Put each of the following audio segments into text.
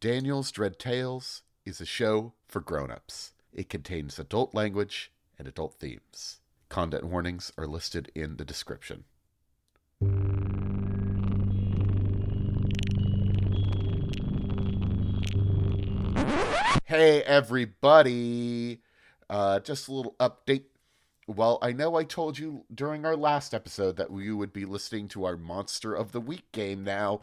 Daniel's Dread Tales is a show for grown-ups. It contains adult language and adult themes. Content warnings are listed in the description. Hey everybody! Just a little update. Well, I know I told you during our last episode that we would be listening to our Monster of the Week game now.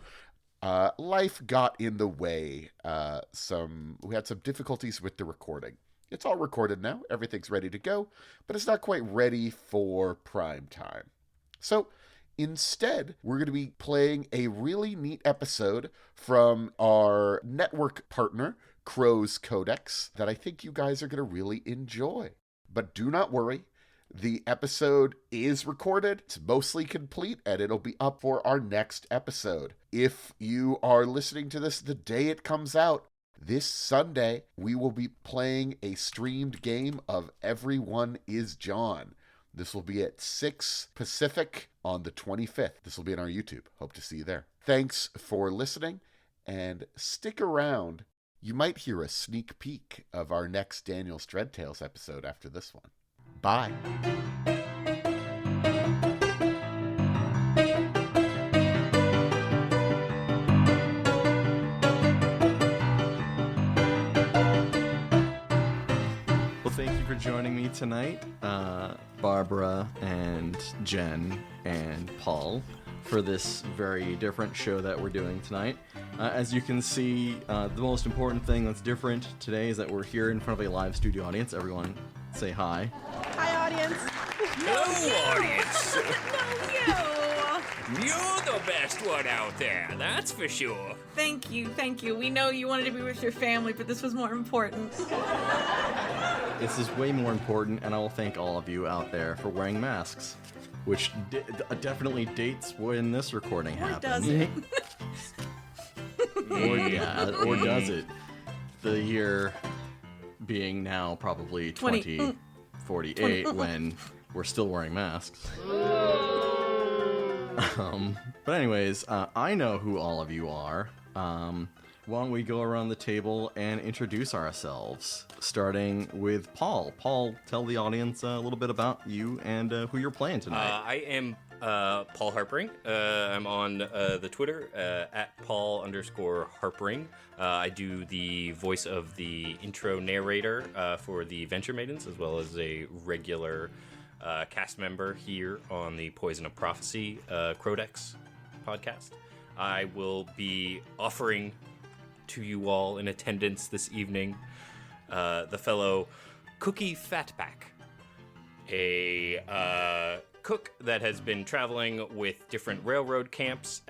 Life got in the way. We had some difficulties with the recording. It's all recorded now. Everything's ready to go, but it's not quite ready for prime time. So instead, we're going to be playing a really neat episode from our network partner, Crow's Codex, that I think you guys are going to really enjoy. But do not worry. The episode is recorded, it's mostly complete, and it'll be up for our next episode. If you are listening to this the day it comes out, this Sunday, we will be playing a streamed game of Everyone is John. This will be at 6 Pacific on the 25th. This will be on our YouTube. Hope to see you there. Thanks for listening, and stick around. You might hear a sneak peek of our next Daniel's Dread Tales episode after this one. Bye. Well, thank you for joining me tonight, Barbara and Jen and Paul, for this very different show that we're doing tonight. As you can see, the most important thing that's different today is that we're here in front of a live studio audience. Everyone say hi. Hi, audience. Audience. No, you. You're the best one out there, that's for sure. Thank you. We know you wanted to be with your family, but this was more important. This is way more important, and I will thank all of you out there for wearing masks, which definitely dates when this recording happened. Does it? Or does it? The year being now probably 2048 when we're still wearing masks. But anyways, I know who all of you are. Why don't we go around the table and introduce ourselves, starting with Paul. Paul, tell the audience a little bit about you and who you're playing tonight. I am Paul Harpering. I'm on the Twitter at Paul_Harpering. I do the voice of the intro narrator for the Venture Maidens, as well as a regular cast member here on the Poison of Prophecy Codex podcast. I will be offering to you all in attendance this evening the fellow Cookie Fatback, a cook that has been traveling with different railroad camps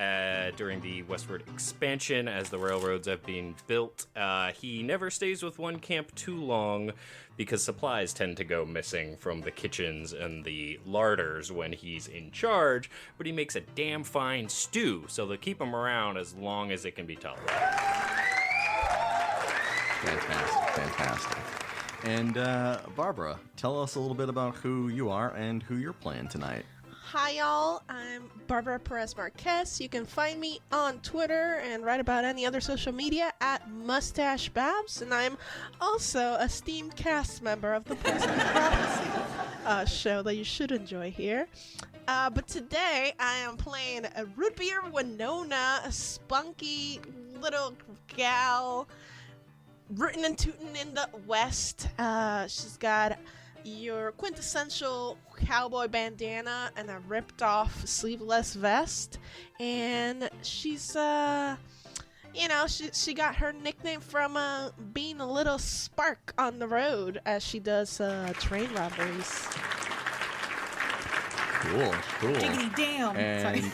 during the westward expansion as the railroads have been built. He never stays with one camp too long because supplies tend to go missing from the kitchens and the larders when he's in charge, but he makes a damn fine stew, so they'll keep him around as long as it can be tolerated. Fantastic. And Barbara, tell us a little bit about who you are and who you're playing tonight. Hi y'all, I'm Barbara Perez Marquez. You can find me on Twitter and write about any other social media at Mustache Babs, and I'm also a esteemed cast member of the Poison Prophecy show that you should enjoy here. But today I am playing a root beer Winona, a spunky little gal, rootin' and tootin' in the West. She's got your quintessential cowboy bandana and a ripped off sleeveless vest, and she's she got her nickname from being a little spark on the road as she does train robberies. Cool. Diggity damn. And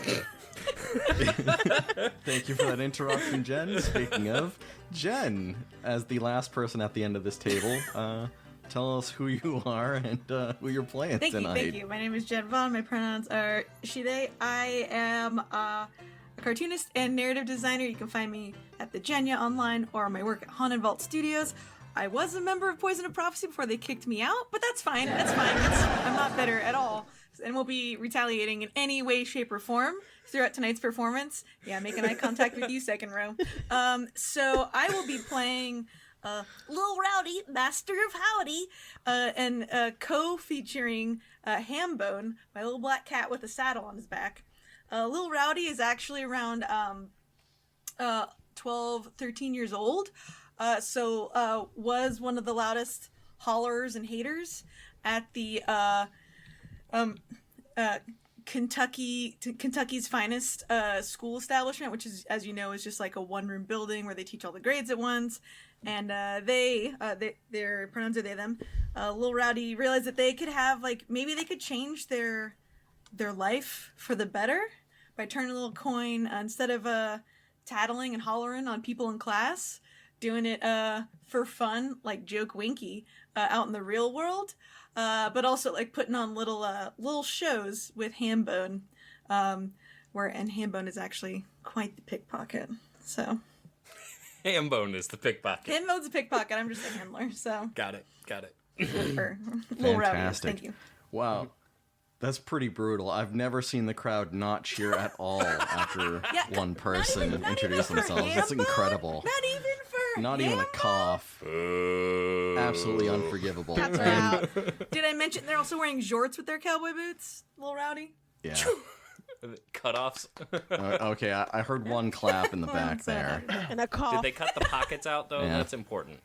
thank you for that interruption, Jen. Speaking of, Jen, as the last person at the end of this table, tell us who you are and who you're playing tonight. Thank you. My name is Jen Vaughn. My pronouns are she, they. I am a cartoonist and narrative designer. You can find me at the Jenya online or my work at Haunted Vault Studios. I was a member of Poison of Prophecy before they kicked me out, but that's fine. I'm not bitter at all. and will be retaliating in any way, shape, or form throughout tonight's performance. Yeah, making eye contact with you, second row. So I will be playing Lil Rowdy, Master of Howdy, and co-featuring Hambone, my little black cat with a saddle on his back. Lil Rowdy is actually around 12, 13 years old, so was one of the loudest hollers and haters at the Kentucky's finest school establishment, which is, as you know, is just like a one-room building where they teach all the grades at once. And their pronouns are they, them. Lil Rowdy realized that they could have, like, maybe they could change their life for the better by turning a little coin, instead of tattling and hollering on people in class, doing it for fun, like Joke Winky, out in the real world, but also like putting on little shows with Hambone, and Hambone is actually quite the pickpocket. So Hambone is the pickpocket. Hambone's a pickpocket. I'm just a handler. So Got it. for Lil Rowdy, Fantastic. thank you. Wow. That's pretty brutal. I've never seen the crowd not cheer at all after one person not introduce even for themselves. That's Hambone? incredible. Not even a cough. Absolutely unforgivable. Cats are And- out. Did I mention they're also wearing jorts with their cowboy boots, Lil Rowdy? Yeah. Cutoffs. Okay, I heard one clap in the back so there. And a Did cough. they cut the pockets out though? Yeah. That's important.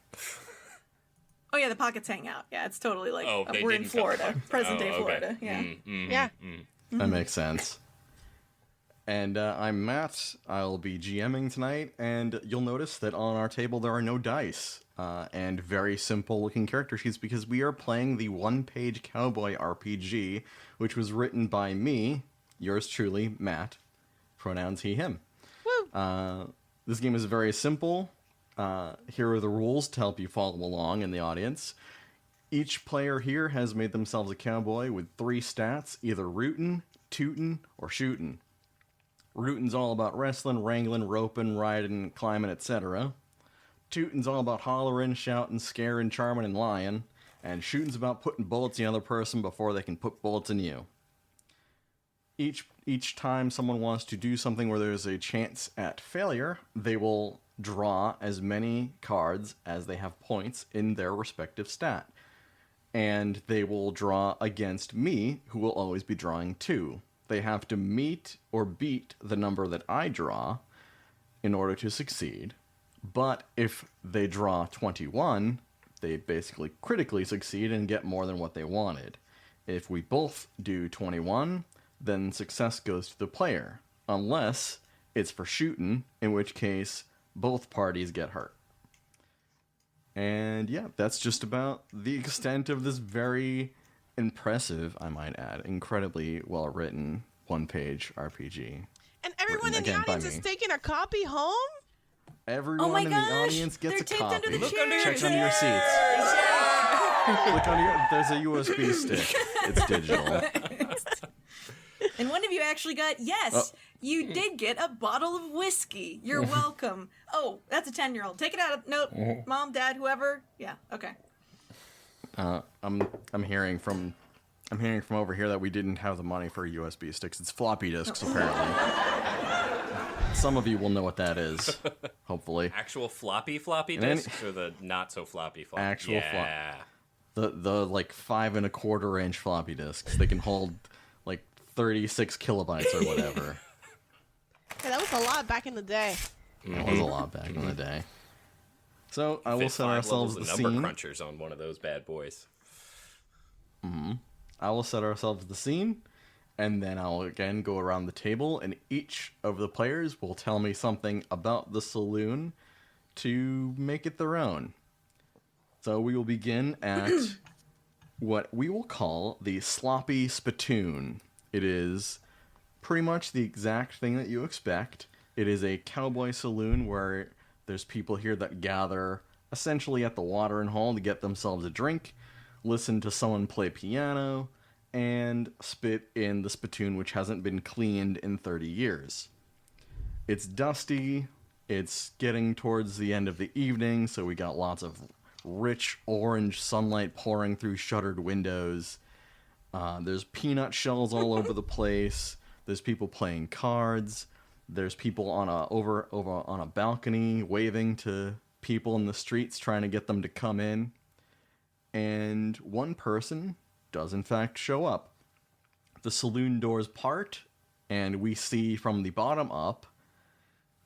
Oh yeah, the pockets hang out. Yeah, it's totally like Oh, they we're in didn't cut the Florida, pockets. present day Oh, okay. Florida. Yeah. Yeah. That makes sense. And I'm Matt. I'll be GMing tonight, and you'll notice that on our table there are no dice and very simple looking character sheets because we are playing the one-page cowboy RPG, which was written by me, yours truly, Matt. Pronouns he, him. Woo. This game is very simple. Here are the rules to help you follow along in the audience. Each player here has made themselves a cowboy with 3 stats, either rootin, tootin, or shootin. Rootin's all about wrestling, wrangling, roping, riding, climbing, etc. Tootin's all about hollering, shouting, scaring, charming, and lying. And shootin's about putting bullets in the other person before they can put bullets in you. Each time someone wants to do something where there's a chance at failure, they will draw as many cards as they have points in their respective stat. And they will draw against me, who will always be drawing 2. They have to meet or beat the number that I draw in order to succeed. But if they draw 21, they basically critically succeed and get more than what they wanted. If we both do 21, then success goes to the player, unless it's for shootin', in which case both parties get hurt. And yeah, that's just about the extent of this very impressive, I might add, incredibly well-written one-page RPG. And everyone in the again by audience is me. taking a copy home? Everyone Oh my in gosh, the audience they're gets a taped copy. under the Look under your Check under your seats. Look under your, there's a USB stick. It's digital. And one of you actually got, yes, you did get a bottle of whiskey. You're welcome. Oh, that's a 10-year-old. Take it out of, nope, mom, dad, whoever. Yeah, okay. I'm hearing from over here that we didn't have the money for USB sticks. It's floppy disks, apparently. Some of you will know what that is, hopefully. Actual floppy And then- discs or the not so floppy floppy? Actual yeah. The like 5 1/4 inch floppy disks. They can hold like 36 kilobytes or whatever. Yeah, that was a lot back in the day. That was a lot back in the day. So I will Fit set 5 ourselves levels the of number scene. crunchers on one of those bad boys. I will set ourselves the scene, and then I'll again go around the table, and each of the players will tell me something about the saloon to make it their own. So we will begin at what we will call the sloppy spittoon. It is pretty much the exact thing that you expect. It is a cowboy saloon where there's people here that gather essentially at the watering hole to get themselves a drink, listen to someone play piano, and spit in the spittoon which hasn't been cleaned in 30 years. It's dusty, it's getting towards the end of the evening, so we got lots of rich orange sunlight pouring through shuttered windows. There's peanut shells all over the place. There's people playing cards. There's people on over on a balcony waving to people in the streets trying to get them to come in. And one person does in fact show up. The saloon doors part, and we see from the bottom up,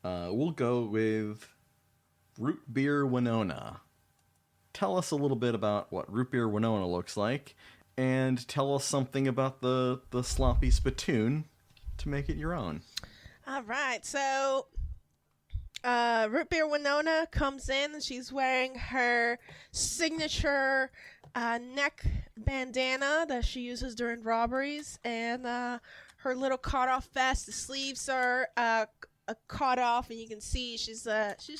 we'll go with Root Beer Winona. Tell us a little bit about what Root Beer Winona looks like, and tell us something about the sloppy spittoon to make it your own. All right, so Root Beer Winona comes in, and she's wearing her signature neck bandana that she uses during robberies, and her little cut-off vest. The sleeves are cut off, and you can see she's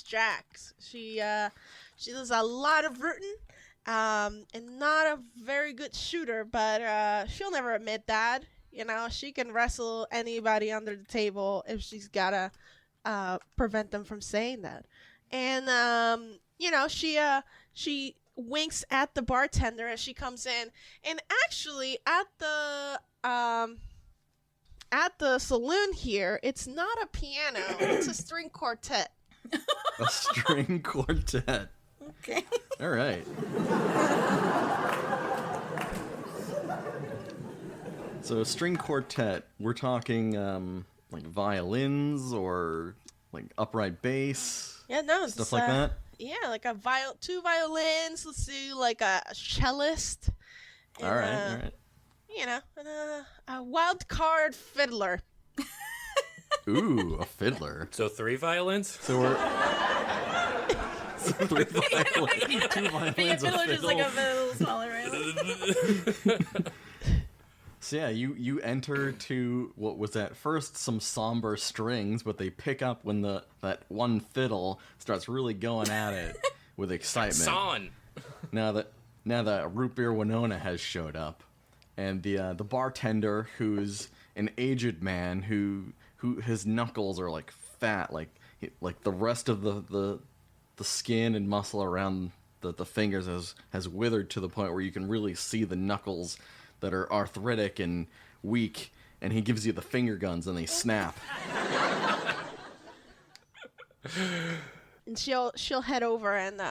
jacked. She does a lot of rootin, and not a very good shooter, but she'll never admit that. You know, she can wrestle anybody under the table if she's gotta prevent them from saying that. And you know, she winks at the bartender as she comes in. And actually, at the saloon here, it's not a piano; it's a string quartet. A string quartet. Okay. All right. So a string quartet, we're talking like violins or like upright bass, Yeah, no, stuff like that. Yeah, like two violins. Let's do like a cellist. And, All right. You know, and a wild card fiddler. Ooh, a fiddler. So 3 violins? So we're three violins, 2 violins, a Fiddler just like fiddle. a little smaller, right? So yeah, you enter to what was at first some somber strings, but they pick up when that one fiddle starts really going at it with excitement. Son! Now that Root Beer Winona has showed up, and the bartender, who's an aged man who his knuckles are like fat, like the rest of the skin and muscle around the fingers has withered to the point where you can really see the knuckles that are arthritic and weak, and he gives you the finger guns and they snap. And she'll head over and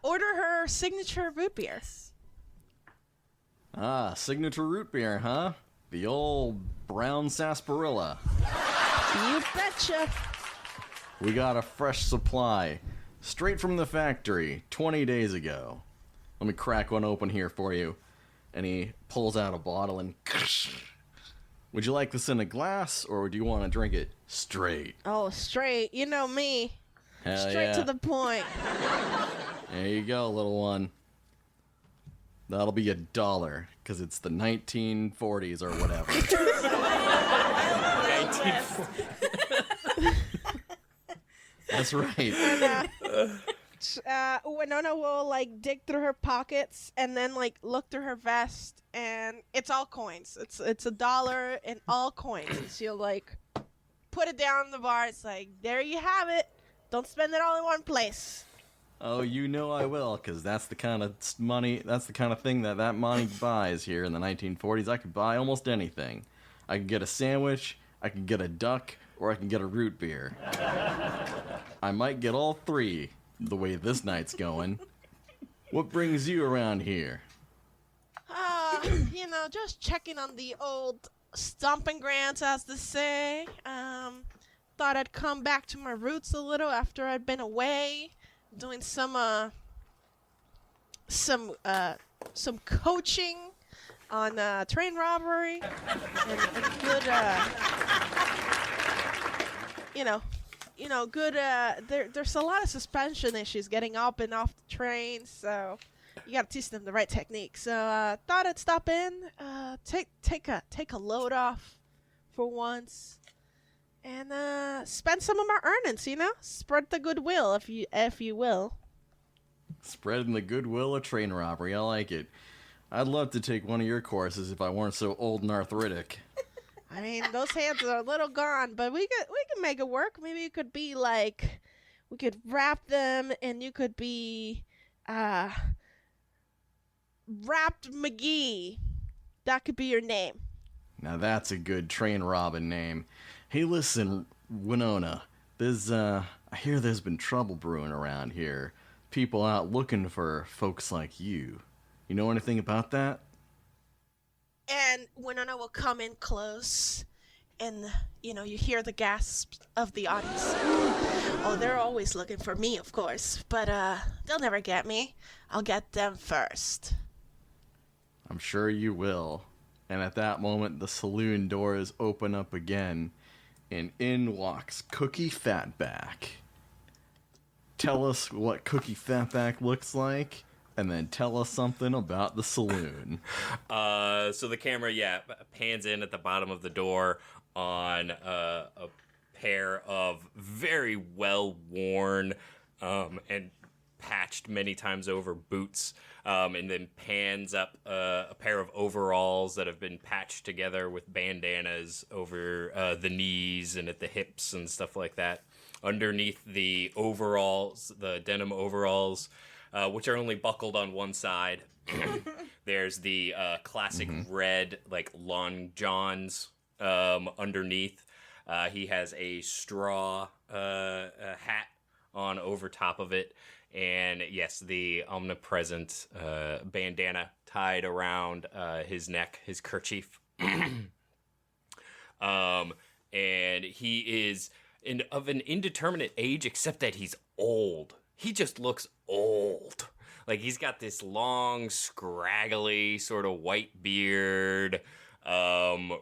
order her signature root beer. Ah, signature root beer, huh? The old brown sarsaparilla. You betcha. We got a fresh supply, straight from the factory, 20 days ago. Let me crack one open here for you. And he pulls out a bottle and... Would you like this in a glass, or do you want to drink it straight? Oh, straight. You know me. Hell Straight yeah. to the point. There you go, little one. That'll be $1, because it's the 1940s or whatever. 1940. That's right. Winona will like dig through her pockets and then like look through her vest, and it's all coins. It's $1 in all coins. And she'll like put it down on the bar. It's like, there you have it. Don't spend it all in one place. Oh, you know I will, because that's the kind of money, that's the kind of thing that money buys here in the 1940s. I could buy almost anything. I could get a sandwich, I could get a duck, or I can get a root beer. I might get all 3, the way this night's going. What brings you around here? You know, just checking on the old stomping grounds, as they say. Thought I'd come back to my roots a little after I'd been away, doing some coaching on train robbery and good, good. There's a lot of suspension issues getting up and off the train, so you gotta teach them the right technique. So thought I'd stop in, take a load off for once, and spend some of my earnings. You know, spread the goodwill, if you will. Spreading the goodwill of train robbery. I like it. I'd love to take one of your courses if I weren't so old and arthritic. I mean, those hands are a little gone, but we could make it work. Maybe it could be like, we could wrap them, and you could be wrapped McGee. That could be your name. Now that's a good train robbing name. Hey, listen, Winona. I hear there's been trouble brewing around here. People out looking for folks like you. You know anything about that? And Winona will come in close, and, you hear the gasps of the audience. Oh, they're always looking for me, of course, but they'll never get me. I'll get them first. I'm sure you will. And at that moment, the saloon doors open up again, and in walks Cookie Fatback. Tell us what Cookie Fatback looks like, and then tell us something about the saloon. So the camera, pans in at the bottom of the door on a pair of very well-worn and patched many times over boots, and then pans up a pair of overalls that have been patched together with bandanas over the knees and at the hips and stuff like that. Underneath the overalls, the denim overalls, which are only buckled on one side, there's the classic red, like, long johns underneath. He has a straw hat on over top of it. And yes, the omnipresent bandana tied around his neck, his kerchief. And he is of an indeterminate age, except that he's old. He just looks old. Like, he's got this long, scraggly sort of white beard,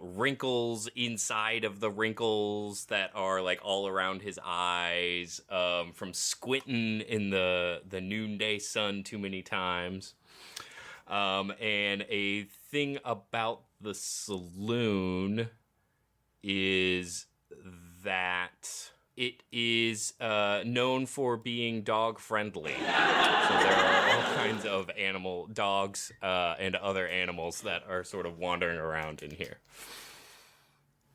wrinkles inside of the wrinkles that are, like, all around his eyes, from squinting in the noonday sun too many times. And a thing about the saloon is that it is known for being dog friendly. So there are all kinds of dogs and other animals that are sort of wandering around in here.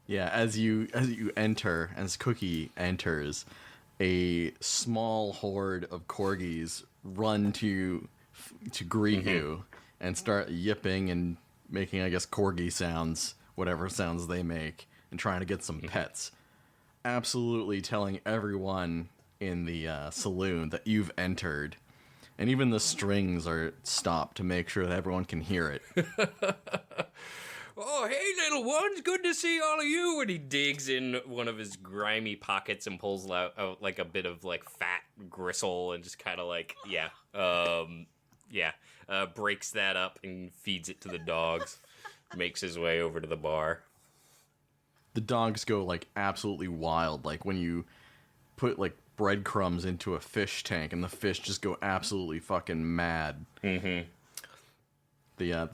Yeah, as you enter, as Cookie enters, a small horde of corgis run to greet you and start yipping and making, I guess, corgi sounds, whatever sounds they make, and trying to get some pets. Absolutely telling everyone in the saloon that you've entered. And even the strings are stopped to make sure that everyone can hear it. Oh, hey, little ones, good to see all of you. And he digs in one of his grimy pockets and pulls out like a bit of, like, fat gristle and just kind of, like, breaks that up and feeds it to the dogs. Makes his way over to the bar. The dogs go, like, absolutely wild. Like, when you put, like, breadcrumbs into a fish tank and the fish just go absolutely fucking mad. The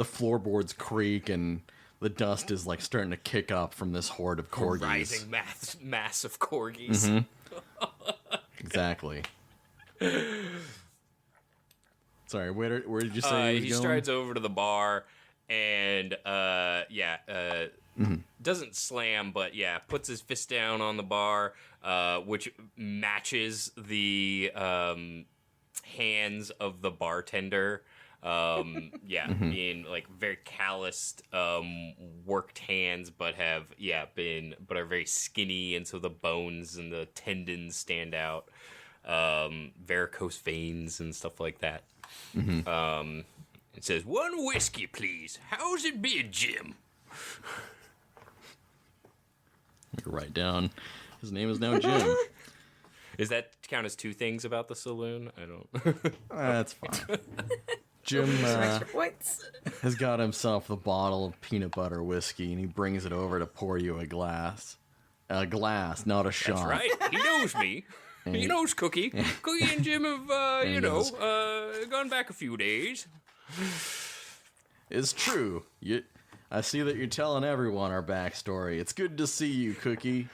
floorboards creak and the dust is, like, starting to kick up from this horde of corgis. A rising mass of corgis. Exactly. Sorry, where did you say he strides over to the bar and, doesn't slam, but puts his fist down on the bar, which matches the hands of the bartender. Being, like, very calloused, worked hands, but are very skinny, and so the bones and the tendons stand out. Varicose veins and stuff like that. It says, "1 whiskey, please. How's it been, Jim?" Write down. His name is now Jim. Is that count as 2 things about the saloon? I don't. That's fine. Jim Extra points. has got himself the bottle of peanut butter whiskey, and he brings it over to pour you a glass. A glass, not a shot. That's right. He knows me. He knows Cookie. Cookie and Jim have, gone back a few days. It's true. I see that you're telling everyone our backstory. It's good to see you, Cookie.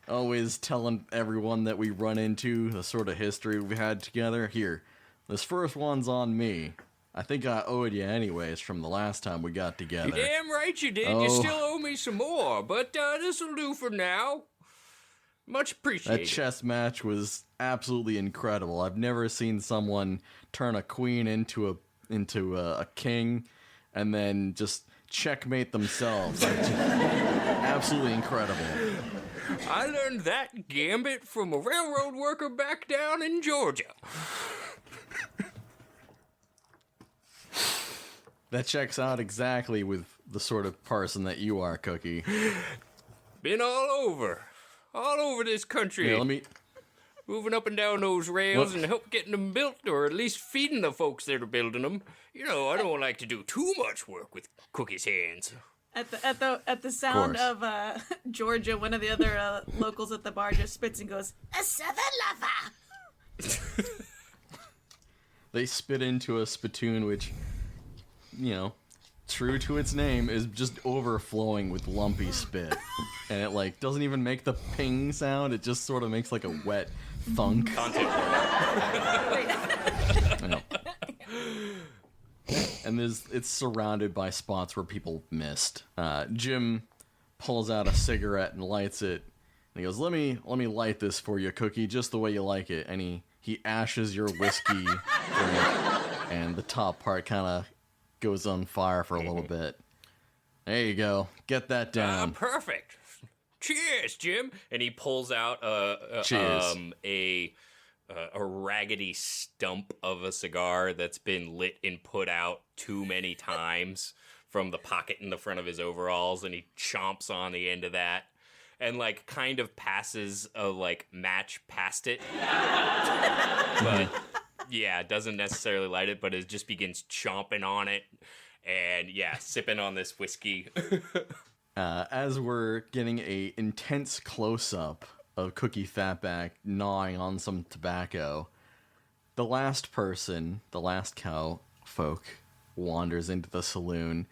Always telling everyone that we run into, the sort of history we've had together. Here, this first one's on me. I think I owed you anyways from the last time we got together. You're damn right you did. You still owe me some more, but this'll do for now. Much appreciated. That chess match was absolutely incredible. I've never seen someone turn a queen into a king and then just checkmate themselves. Absolutely incredible. I learned that gambit from a railroad worker back down in Georgia. That checks out exactly with the sort of person that you are, Cookie. Been all over this country. Yeah, let me... Moving up and down those rails and help getting them built, or at least feeding the folks that are building them. You know, I don't like to do too much work with Cookie's hands. At the sound of Georgia, one of the other locals at the bar just spits and goes, "A southern lover." They spit into a spitoon, which, true to its name, is just overflowing with lumpy spit. And it, doesn't even make the ping sound. It just sort of makes, a wet thunk. Content. I know. And it's surrounded by spots where people missed. Jim pulls out a cigarette and lights it. And he goes, let me light this for you, Cookie, just the way you like it. And he ashes your whiskey drink, and the top part kind of goes on fire for a little bit. There you go. Get that down. Perfect. Cheers, Jim. And he pulls out Cheers. a raggedy stump of a cigar that's been lit and put out too many times from the pocket in the front of his overalls, and he chomps on the end of that and kind of passes a match past it. But yeah, doesn't necessarily light it, but it just begins chomping on it and sipping on this whiskey. As we're getting a intense close-up of Cookie Fatback gnawing on some tobacco, the last cow folk wanders into the saloon.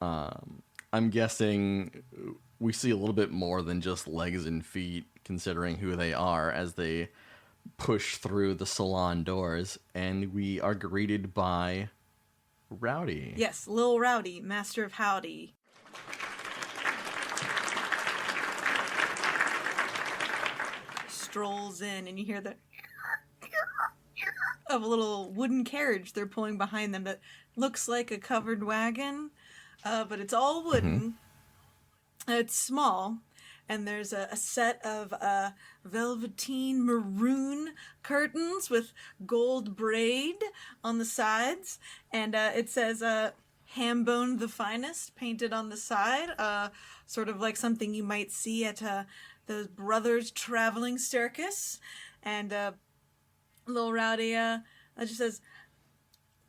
I'm guessing we see a little bit more than just legs and feet, considering who they are, as they push through the salon doors, and we are greeted by Rowdy. Yes, Lil Rowdy, master of howdy. Strolls in, and you hear the of a little wooden carriage they're pulling behind them that looks like a covered wagon, but it's all wooden. It's small, and there's a set of velveteen maroon curtains with gold braid on the sides, and it says "Hambone the Finest" painted on the side, sort of like something you might see at the Brothers Traveling Circus. And Lil Rowdy just says,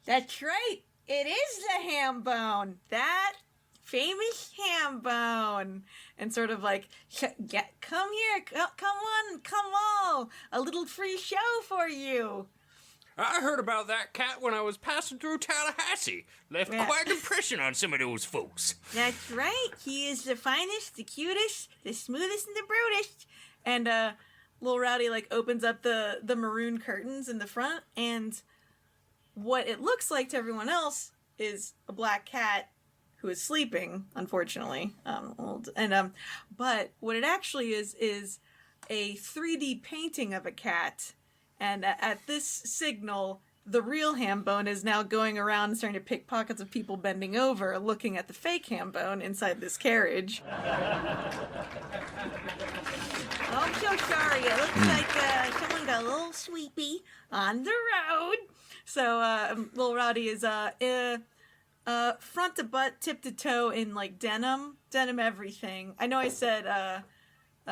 "That's right, it is the ham bone, that famous ham bone." And sort of come here, come on, come all, a little free show for you. I heard about that cat when I was passing through Tallahassee. Left quite an impression on some of those folks. That's right. He is the finest, the cutest, the smoothest, and the brutest. And Lil Rowdy opens up the maroon curtains in the front, and what it looks like to everyone else is a black cat who is sleeping, unfortunately. But what it actually is a 3D painting of a cat. And at this signal, the real ham bone is now going around and starting to pick pockets of people bending over, looking at the fake ham bone inside this carriage. Oh, I'm so sorry. It looks like someone got a little sleepy on the road. So Lil Rowdy is front to butt, tip to toe in denim everything. I know I said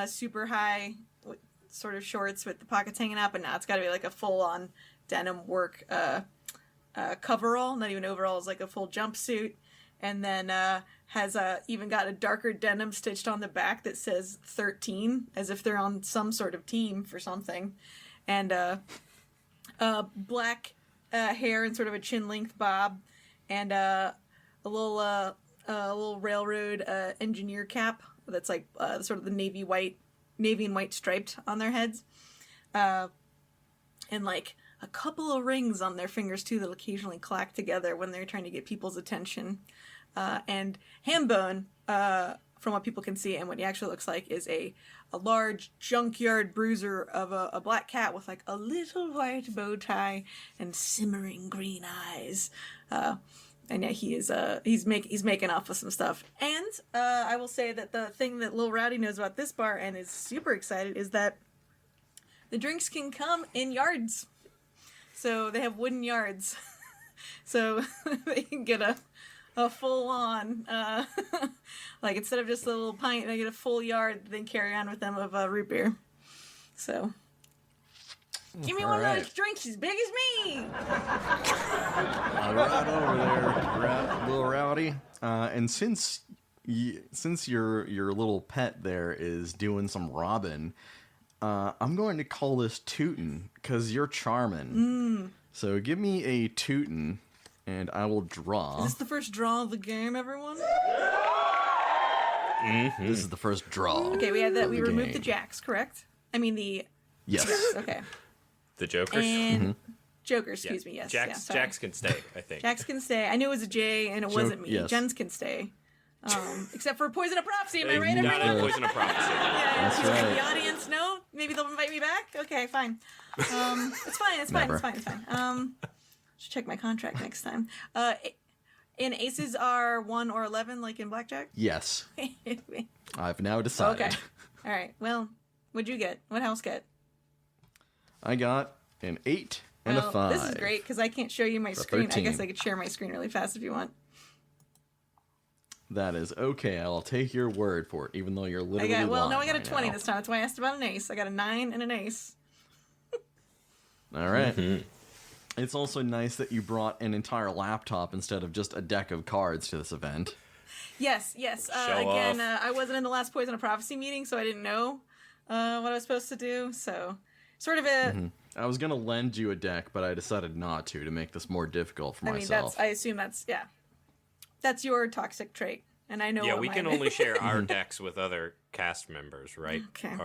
super high sort of shorts with the pockets hanging out, but now it's got to be a full-on denim work coverall, not even overalls, a full jumpsuit, and then has even got a darker denim stitched on the back that says 13, as if they're on some sort of team for something, and black hair and sort of a chin-length bob, and a little railroad engineer cap that's sort of the navy and white striped on their heads, and a couple of rings on their fingers too that occasionally clack together when they're trying to get people's attention. And Hambone, from what people can see and what he actually looks like, is a large junkyard bruiser of a black cat with a little white bow tie and simmering green eyes. yeah, he is he's making off with some stuff. And I will say that the thing that Lil Rowdy knows about this bar and is super excited is that the drinks can come in yards. So they have wooden yards. So they can get a full on like instead of just a little pint, they get a full yard, then carry on with them of root beer. So give me one of those drinks as big as me. Right over there, Little Rowdy. And since your little pet there is doing some robbing, I'm going to call this tootin because you're charming. So give me a tootin, and I will draw. Is this the first draw of the game, everyone? Mm-hmm. This is the first draw. Okay, we had that. We removed the jacks, correct? I mean the. Yes. Okay. The Jokers? And Jokers, excuse me, yes. Jacks can stay, I think. Jacks can stay. I knew it was a J, and it wasn't me. Yes. Jens can stay. Except for Poison of Prophecy, am I right, Not everyone? in Poison of Prophecy. Yeah, That's right. right. The audience, no? Maybe they'll invite me back? Okay, fine. It's fine. Should check my contract next time. And aces are 1 or 11, like in blackjack? Yes. I've now decided. Okay. All right. Well, what'd you get? What house get? I got an 8 and a 5. This is great because I can't show you my For screen. 13. I guess I could share my screen really fast if you want. That is okay. I'll take your word for it, even though you're literally I got lying a right 20 now. this time. That's why I asked about an ace. I got a 9 and an ace. All right. It's also nice that you brought an entire laptop instead of just a deck of cards to this event. Yes. Show Again, off. I wasn't in the last Poison of Prophecy meeting, so I didn't know what I was supposed to do. So, sort of a. I was going to lend you a deck, but I decided not to make this more difficult for I mean, myself. I assume that's your toxic trait, and I know. Yeah, what we mine can is. only share our decks with other cast members, right? Okay.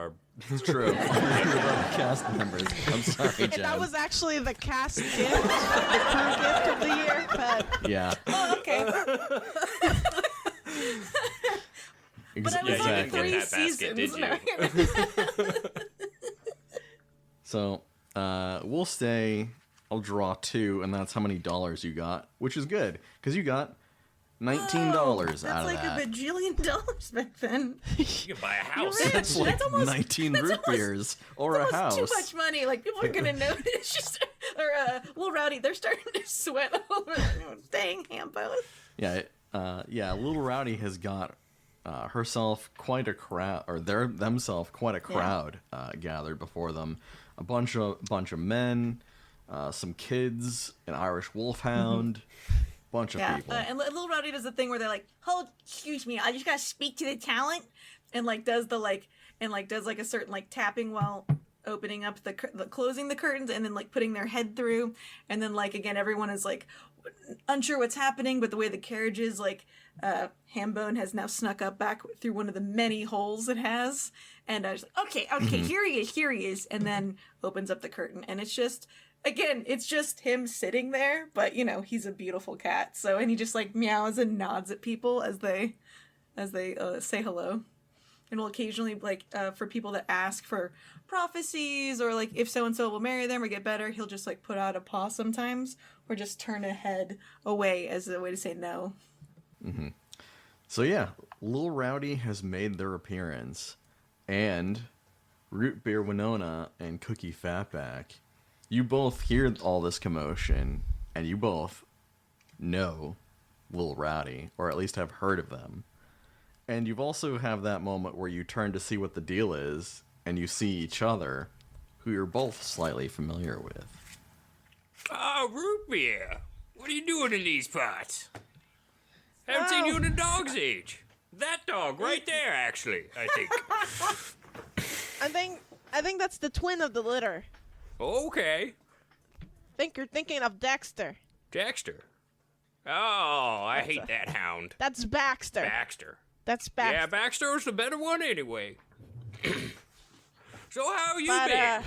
It's true. You're about the cast members. I'm sorry, Jen. That was actually the cast gift, the crew gift of the year. But Yeah. Oh, okay. But I was Yeah, on you didn't 3 get that basket, seasons. did you? So, we'll say I'll draw 2, and that's how many dollars you got, which is good, because you got $19 That's out of like that. $1 bajillion back then. You can buy a house. You're That's rich. like That's almost 19 that's root almost- beers or a Almost house. too much money. Like people are gonna notice. Just or Little Rowdy, they're starting to sweat over. Dang, Hambo. Yeah, Little Rowdy has got herself quite a crowd, or themselves quite a crowd gathered before them. A bunch of men, some kids, an Irish wolfhound, bunch of people. And Little Rowdy does the thing where they're like, "Hold, excuse me, I just gotta speak to the talent," and does a certain tapping while opening up the closing the curtains, and then putting their head through, and then again everyone is unsure what's happening, but the way the carriage is Hambone has now snuck up back through one of the many holes it has, and I was like, okay, here he is, and then opens up the curtain, and it's just him sitting there, but he's a beautiful cat, and he just meows and nods at people as they say hello, and will occasionally for people that ask for prophecies or if so and so will marry them or get better, he'll just put out a paw sometimes or just turn a head away as a way to say no. So yeah, Lil Rowdy has made their appearance, and Root Beer Winona and Cookie Fatback, you both hear all this commotion, and you both know Lil Rowdy, or at least have heard of them. And you've also have that moment where you turn to see what the deal is, and you see each other, who you're both slightly familiar with. Oh, root beer. What are you doing in these pots? Haven't seen you in a dog's age. That dog right there, actually, I think. I think that's the twin of the litter. Okay. Think you're thinking of Dexter. Dexter. Oh, I hate that hound. That's Baxter. Baxter. That's Baxter. Yeah, Baxter's the better one anyway. So how you But, been?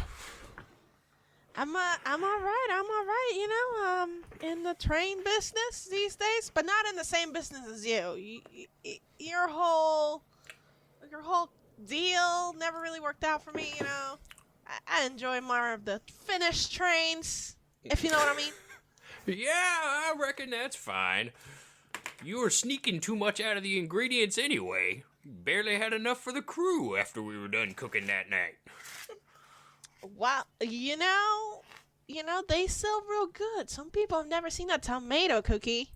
I'm all right. In the train business these days, but not in the same business as you. Your whole deal never really worked out for me. I enjoy more of the finished trains, if you know what I mean. Yeah, I reckon that's fine. You were sneaking too much out of the ingredients anyway. Barely had enough for the crew after we were done cooking that night. Wow, they sell real good. Some people have never seen a tomato cookie.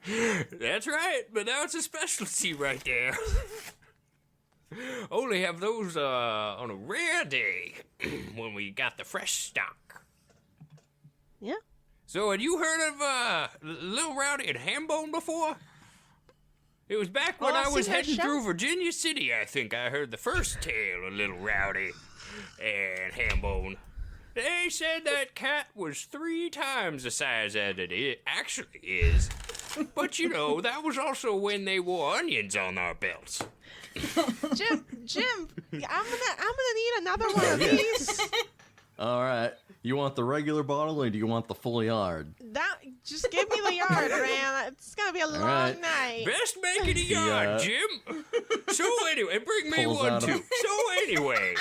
That's right, but that's a specialty right there. Only have those on a rare day when we got the fresh stock. Yeah. So, had you heard of Little Rowdy and Hambone before? It was back when I was heading through Virginia City, I think I heard the first tale of Little Rowdy and Hambone. They said that cat was 3 times the size that it actually is. But, that was also when they wore onions on our belts. Jim, I'm gonna need another one of these. All right. You want the regular bottle or do you want the full yard? Just give me the yard, man. It's gonna be a long night. Best make it a yard, Jim. So anyway, bring me one too. So anyway,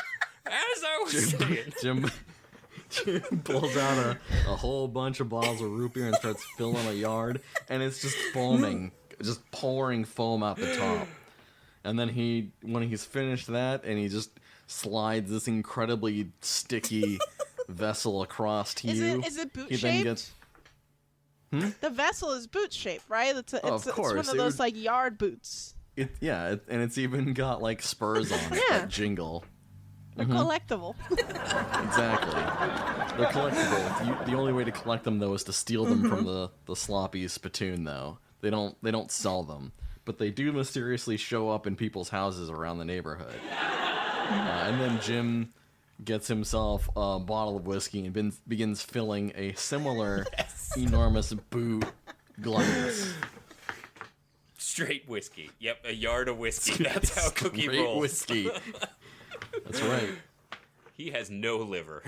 as I was saying, Jim pulls out a whole bunch of bottles of root beer and starts filling a yard, and it's just foaming, just pouring foam out the top. And then when he's finished that, and he just slides this incredibly sticky vessel across to you. Is it boot he shaped? Then gets... The vessel is boot shaped, right? It's one of those like yard boots. And it's even got like spurs on it that jingle. They're collectible. Exactly. They're collectible. The only way to collect them though is to steal them from the sloppy Spitoon though. They don't sell them, but they do mysteriously show up in people's houses around the neighborhood. And then Jim gets himself a bottle of whiskey and begins filling a similar enormous boot glass. Straight whiskey. Yep, a yard of whiskey. That's how Cookie rolls. Whiskey. That's right. He has no liver.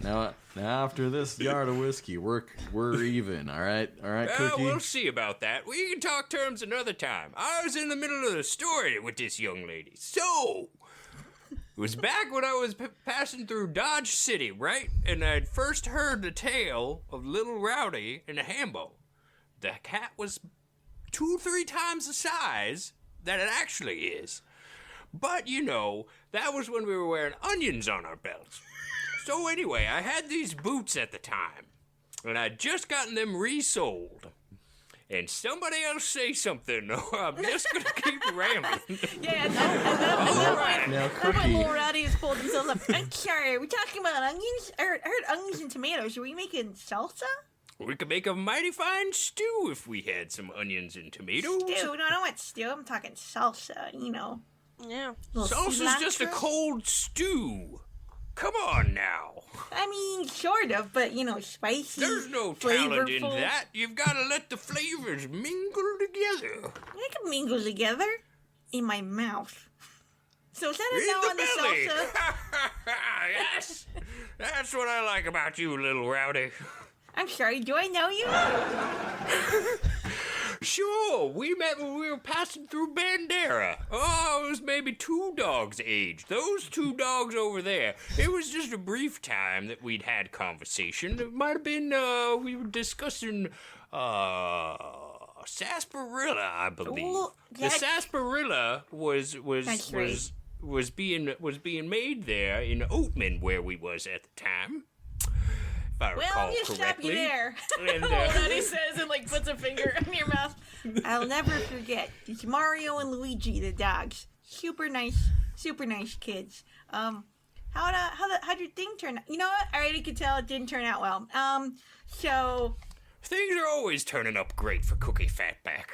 Now after this yard of whiskey, we're even. All right, Cookie. We'll see about that. We can talk terms another time. I was in the middle of the story with this young lady. So, it was back when I was passing through Dodge City, right? And I'd first heard the tale of Little Rowdy and the Hambo. The cat was 2-3 times the size that it actually is. But, that was when we were wearing onions on our belts. So anyway, I had these boots at the time, and I'd just gotten them resold. And somebody else say something, or I'm just going to keep rambling. Yeah, and then Now, when Cookie. Little Rowdy has pulled himself up. I'm sorry, are we talking about onions? I heard onions and tomatoes. Are we making salsa? We could make a mighty fine stew if we had some onions and tomatoes. Stew? No, I don't want stew. I'm talking salsa, Yeah. Salsa's just a cold stew. Come on now. I mean, sort of, but, spicy. There's no talent in flavorful. that. You've got to let the flavors mingle together. They can mingle together in my mouth. So is that a In no the on the belly. salsa? Yes. That's what I like about you, Little Rowdy. I'm sorry, do I know you? Sure, we met when we were passing through Bandera. Oh, it was maybe 2 dogs' age. Those 2 dogs over there. It was just a brief time that we'd had conversation. It might have been, we were discussing, sarsaparilla, I believe. Ooh, The sarsaparilla was being made there in Oatman, where we was at the time. If I recall Well, you stop correctly. you there. And, Daddy says and puts a finger in your mouth. I'll never forget. It's Mario and Luigi, the dogs. Super nice kids. How'd your thing turn out? You know what? I already could tell it didn't turn out well. So Things are always turning up great for Cookie Fatback.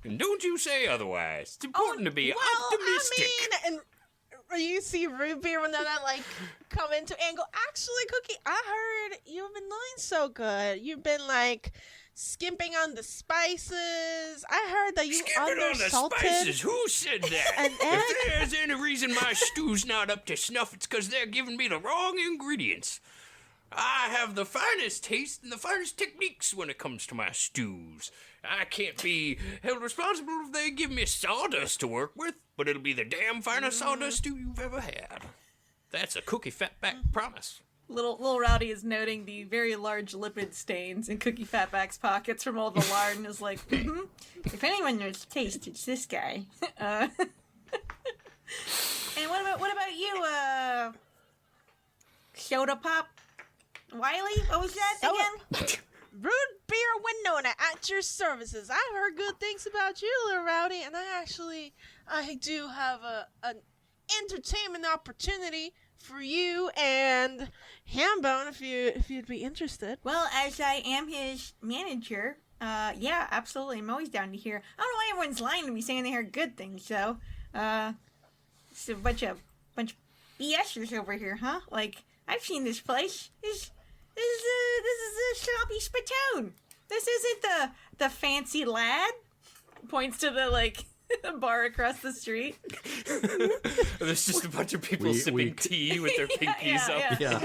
And don't you say otherwise. It's important to be optimistic. I mean, and you see root beer when that come into angle. Actually, Cookie, I heard you've been doing so good. You've been skimping on the spices. I heard that you Skipping on the undersalted. spices. Who said that? An egg? If there's any reason my stew's not up to snuff, it's because they're giving me the wrong ingredients. I have the finest taste and the finest techniques when it comes to my stews. I can't be held responsible if they give me sawdust to work with, but it'll be the damn finest sawdust stew you've ever had. That's a Cookie Fatback promise. Little Rowdy is noting the very large lipid stains in Cookie Fatback's pockets from all the lard, and is like, if anyone knows taste, it's this guy. And what about you, Soda Pop Wiley? What was that again? Root Beer Winona at your services. I've heard good things about you, little Rowdy, and I do have an entertainment opportunity for you and Hambone if you'd be interested. Well, as I am his manager, yeah, absolutely. I'm always down to hear. I don't know why everyone's lying to me saying they hear good things, though. It's a bunch of BSers over here, huh? Like, I've seen this place. This is a sloppy Spitoon. This isn't the fancy lad. Points to the bar across the street. There's just a bunch of people sipping tea with their pinkies up. Yeah.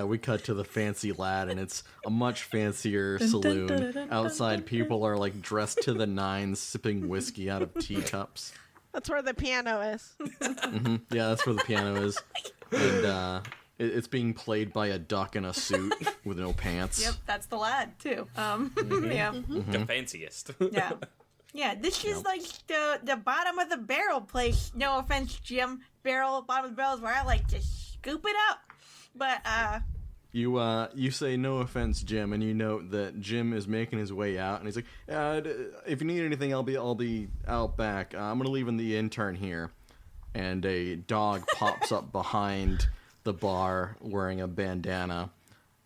We cut to the fancy lad, and it's a much fancier saloon. Outside, people are like dressed to the nines, sipping whiskey out of teacups. That's where the piano is. Yeah, that's where the piano is, and it's being played by a duck in a suit with no pants. Yep, that's the lad too. Yeah, The fanciest. yeah. Yeah, this is like the bottom of the barrel place. No offense, Jim. Bottom of the barrel is where I like to scoop it up. But You say no offense, Jim, and you note that Jim is making his way out, and he's like, if you need anything, I'll be out back. I'm gonna leave in the intern here. And a dog pops up behind the bar wearing a bandana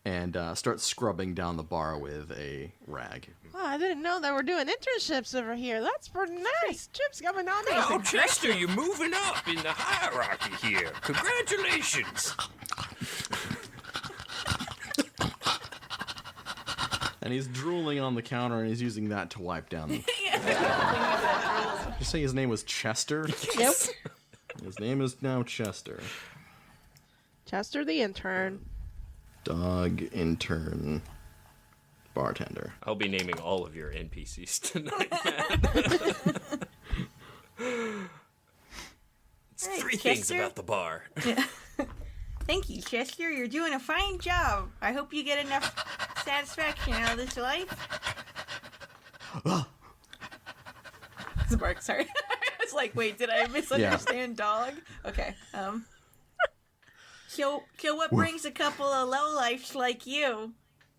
and starts scrubbing down the bar with a rag. Oh, I didn't know they were doing internships over here. That's pretty nice. Jim's coming on in. Oh, Chester, you're moving up in the hierarchy here. Congratulations. And he's drooling on the counter, and he's using that to wipe down. Did you say his name was Chester? Yep. His name is now Chester. Chester the intern. Dog, intern, bartender. I'll be naming all of your NPCs tonight, man. It's Hey, three things Chester? about the bar. thank you, Chester. You're doing a fine job. I hope you get enough satisfaction out of this life. It's a bark, sorry. I was like, wait, did I misunderstand dog? Okay. So what brings a couple of lowlifes like you,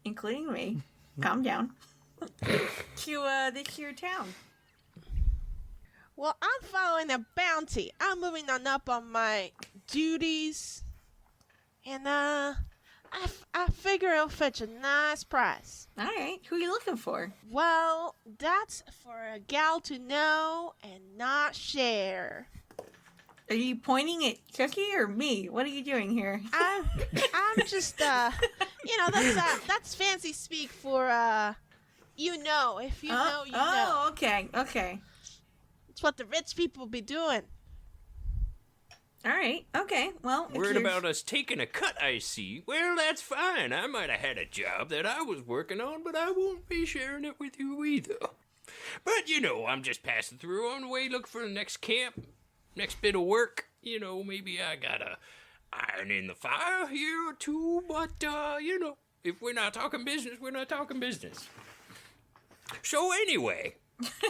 including me, calm down, to this here town? Well, I'm following a bounty. I'm moving on up on my duties. And, I figure I'll fetch a nice price. All right, who are you looking for? Well, that's for a gal to know and not share. Are you pointing at Cookie or me? What are you doing here? I'm just, that's fancy speak for, you know. If you know, you know. Oh, okay. It's what the rich people be doing. All right, okay. Well, if Word you're- about us taking a cut, I see. Well, that's fine. I might have had a job that I was working on, but I won't be sharing it with you either. But, I'm just passing through on the way looking for the next camp, next bit of work. Maybe I got a iron in the fire here or two, but, if we're not talking business, we're not talking business. So anyway,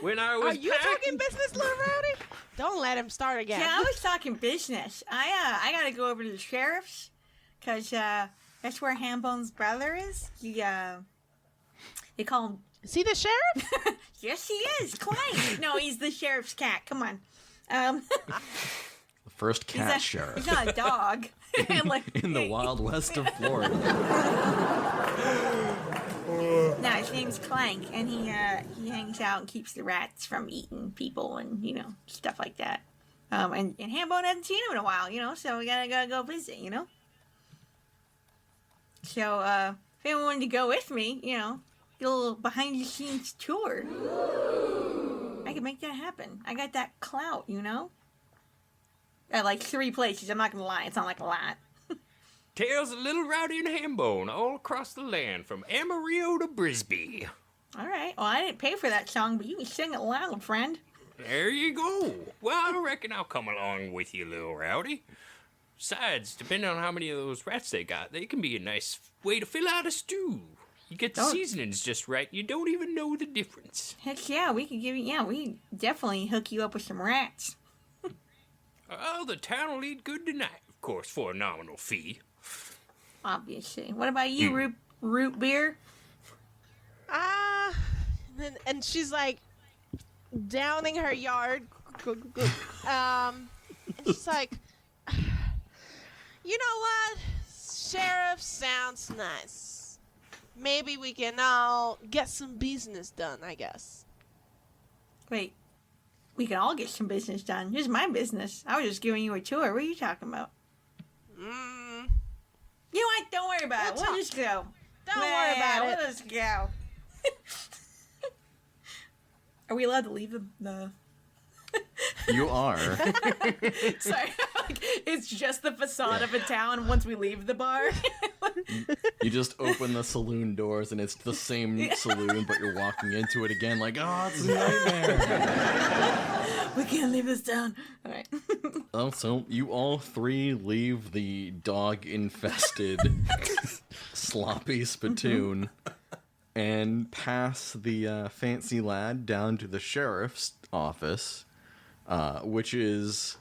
when I was Are you talking business, little Rowdy? Don't let him start again. Yeah, I was talking business. I gotta go over to the sheriff's, cause that's where Hambone's brother is. They call him. Is he the sheriff? Yes, he is. Clank. No, he's the sheriff's cat. Come on. The first cat sheriff He's not a dog. in the Wild West of Florida. No, his name's Clank, and he hangs out and keeps the rats from eating people and stuff like that. And Hambone hasn't seen him in a while, so we gotta go visit, So if anyone wanted to go with me, get a little behind the scenes tour. I can make that happen. I got that clout, At like 3 places. I'm not gonna lie, it's not like a lot. Tales of Little Rowdy and Hambone all across the land from Amarillo to Brisbee. All right. Well, I didn't pay for that song, but you can sing it loud, friend. There you go. Well, I reckon I'll come along with you, Little Rowdy. Besides, depending on how many of those rats they got, they can be a nice way to fill out a stew. You get the seasonings just right, you don't even know the difference. Heck yeah, we could give you. Yeah, we definitely hook you up with some rats. Oh, the town will eat good tonight, of course, for a nominal fee. Obviously. What about you, root beer? And she's like downing her yard. And she's like, you know what? Sheriff sounds nice. Maybe we can all get some business done, I guess. Wait. We can all get some business done. Here's my business. I was just giving you a tour. What are you talking about? You know what? Don't worry about it. We'll just go. Don't worry about it. We'll just go. Are we allowed to leave the... You are. Sorry. It's just the facade of a town once we leave the bar. You just open the saloon doors and it's the same saloon, but you're walking into it again like, oh, it's a nightmare. We can't leave this town. All right. So you all three leave the dog-infested, sloppy Spitoon and pass the fancy lad down to the sheriff's office, which is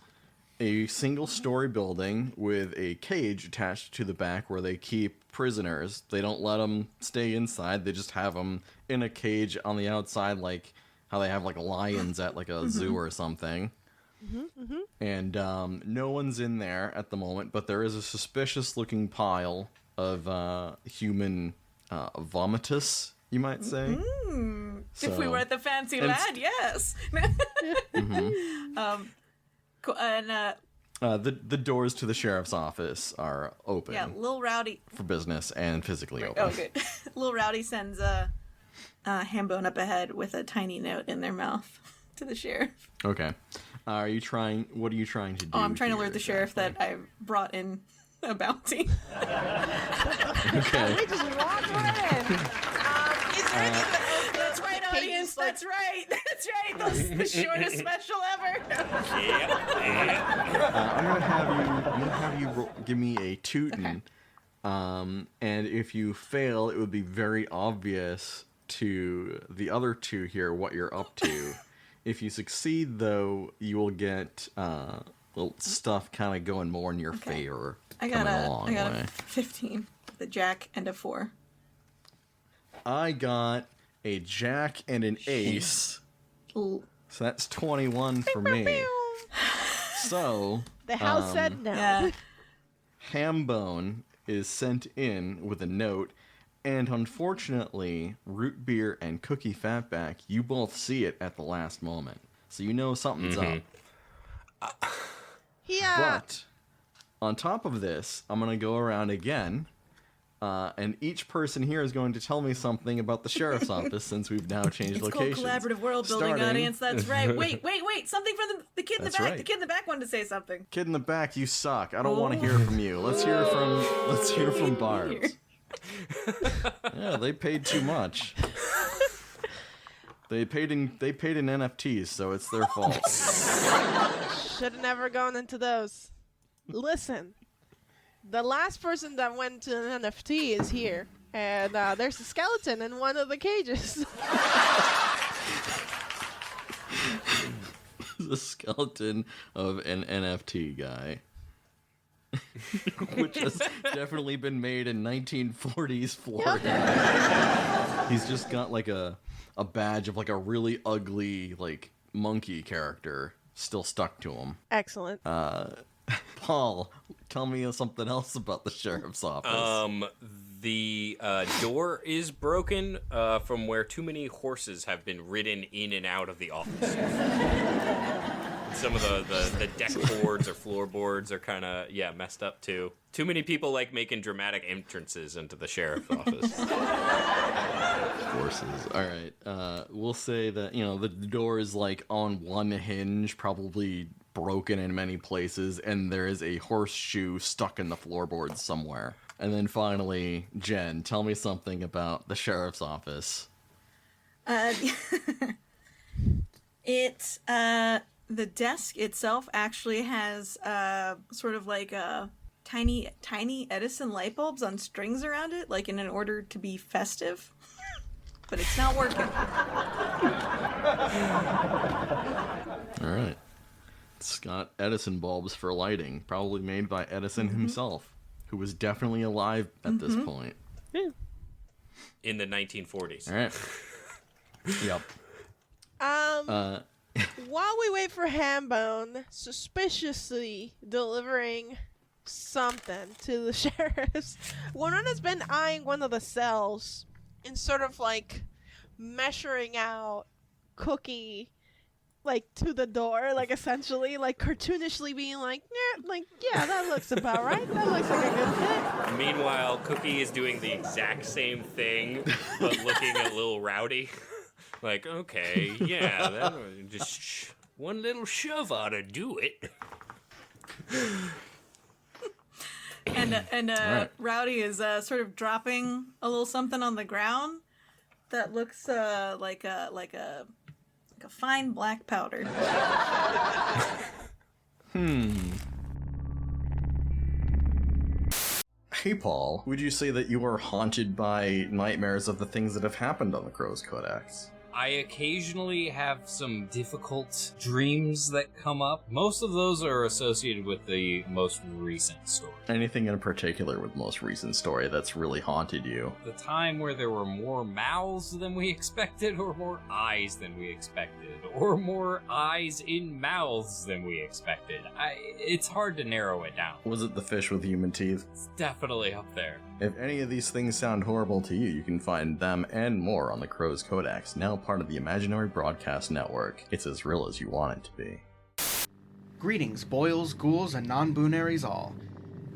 a single-story building with a cage attached to the back where they keep prisoners. They don't let them stay inside. They just have them in a cage on the outside, like how they have like lions at like a zoo or something. And no one's in there at the moment, but there is a suspicious-looking pile of human vomitus, you might say. If we were at the fancy lad, yes. Cool. And the doors to the sheriff's office are open. Yeah, Lil Rowdy for business and physically open. Oh, good. Lil Rowdy sends Hambone up ahead with a tiny note in their mouth to the sheriff. Okay. What are you trying to do? Oh, I'm trying to alert the sheriff that I brought in a bounty. Okay. We just walked right in. Is there anything That's right, audience. That's right. That's right. The shortest special ever. I'm gonna have you give me a tootin. Okay. And if you fail, it would be very obvious to the other two here what you're up to. If you succeed, though, you will get little stuff kind of going more in your favor. I got a 15, the jack, and a 4. I got a jack and an ace. Ooh. So that's 21 for me. So the house said no. Yeah. Hambone is sent in with a note, and unfortunately, Root Beer and Cookie Fatback, you both see it at the last moment. So you know something's up. Yeah. But on top of this, I'm going to go around again, and each person here is going to tell me something about the sheriff's office since we've now changed locations. It's called collaborative world building, audience. That's right. Wait. Something from the kid in the back. Right. The kid in the back wanted to say something. Kid in the back, you suck. I don't want to hear from you. Let's hear from Barbs. Yeah, they paid too much. They paid in NFTs, so it's their fault. Should have never gone into those. Listen, the last person that went to an NFT is here, and there's a skeleton in one of the cages. The skeleton of an NFT guy. Which has definitely been made in 1940s Florida. He's just got like a badge of like a really ugly like monkey character still stuck to him. Excellent. Paul, tell me something else about the sheriff's office. The door is broken from where too many horses have been ridden in and out of the office. Some of the deck boards or floorboards are kind of, messed up too. Too many people like making dramatic entrances into the sheriff's office. Horses. All right. We'll say that, the door is like on one hinge, probably broken in many places, and there is a horseshoe stuck in the floorboards somewhere. And then finally, Jen, tell me something about the sheriff's office. It's the desk itself actually has sort of like tiny Edison light bulbs on strings around it, like in an order to be festive. But it's not working. All right. It's got Edison bulbs for lighting, probably made by Edison himself, who was definitely alive at this point. In the 1940s. All right. Yep. While we wait for Hambone, suspiciously delivering something to the sheriffs, Winona's been eyeing one of the cells and sort of like measuring out Cookie like to the door, like essentially like cartoonishly being like, yeah, that looks about right. That looks like a good fit. Meanwhile, Cookie is doing the exact same thing, but looking a little rowdy. Like, okay, yeah, that, just one little shove ought to do it. And Right. Rowdy is sort of dropping a little something on the ground that looks like a fine black powder. Hey, Paul, would you say that you are haunted by nightmares of the things that have happened on the Crow's Codex? I occasionally have some difficult dreams that come up. Most of those are associated with the most recent story. Anything in particular with most recent story that's really haunted you? The time where there were more mouths than we expected, or more eyes than we expected, or more eyes in mouths than we expected. It's hard to narrow it down. Was it the fish with human teeth? It's definitely up there. If any of these things sound horrible to you, you can find them and more on the Crow's Codex, now part of the Imaginary Broadcast Network. It's as real as you want it to be. Greetings, boils, ghouls, and non-boonaries all.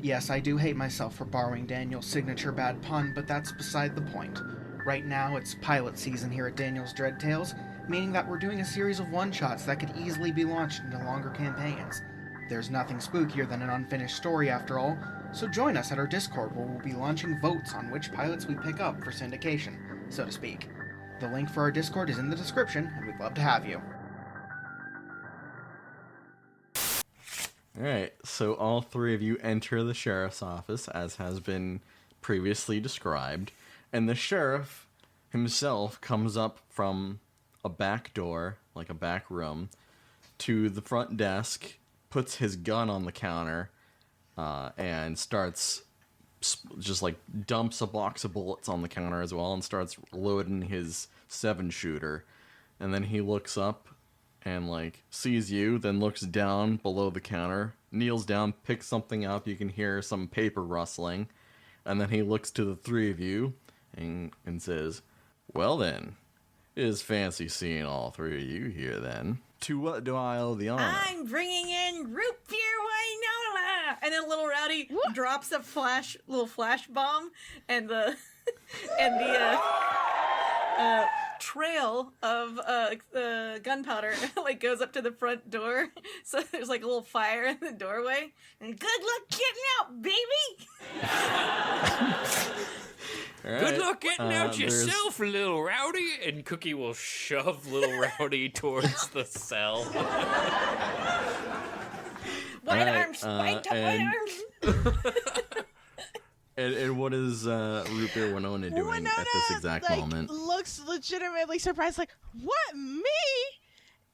Yes, I do hate myself for borrowing Daniel's signature bad pun, but that's beside the point. Right now, it's pilot season here at Daniel's Dread Tales, meaning that we're doing a series of one-shots that could easily be launched into longer campaigns. There's nothing spookier than an unfinished story, after all, so join us at our Discord where we'll be launching votes on which pilots we pick up for syndication, so to speak. The link for our Discord is in the description, and we'd love to have you. Alright, so all three of you enter the sheriff's office, as has been previously described, and the sheriff himself comes up from a back door, like a back room, to the front desk, puts his gun on the counter, and starts just like dumps a box of bullets on the counter as well and starts loading his 7-shooter. And then he looks up and like sees you, then looks down below the counter, kneels down, picks something up. You can hear some paper rustling. And then he looks to the three of you and says, "Well then, it is fancy seeing all three of you here then. To what do I owe the honor?" I'm bringing in root beer Winona, and then little Rowdy drops a little flash bomb, and the trail of gunpowder like goes up to the front door. So there's like a little fire in the doorway. And good luck getting out, baby. All Good right, luck getting out there's- yourself, little Rowdy. And Cookie will shove little Rowdy towards the cell. White Alright, arms, white and- arms. And what is Root Beer Winona doing at this exact like, moment? looks legitimately surprised, like, what, me?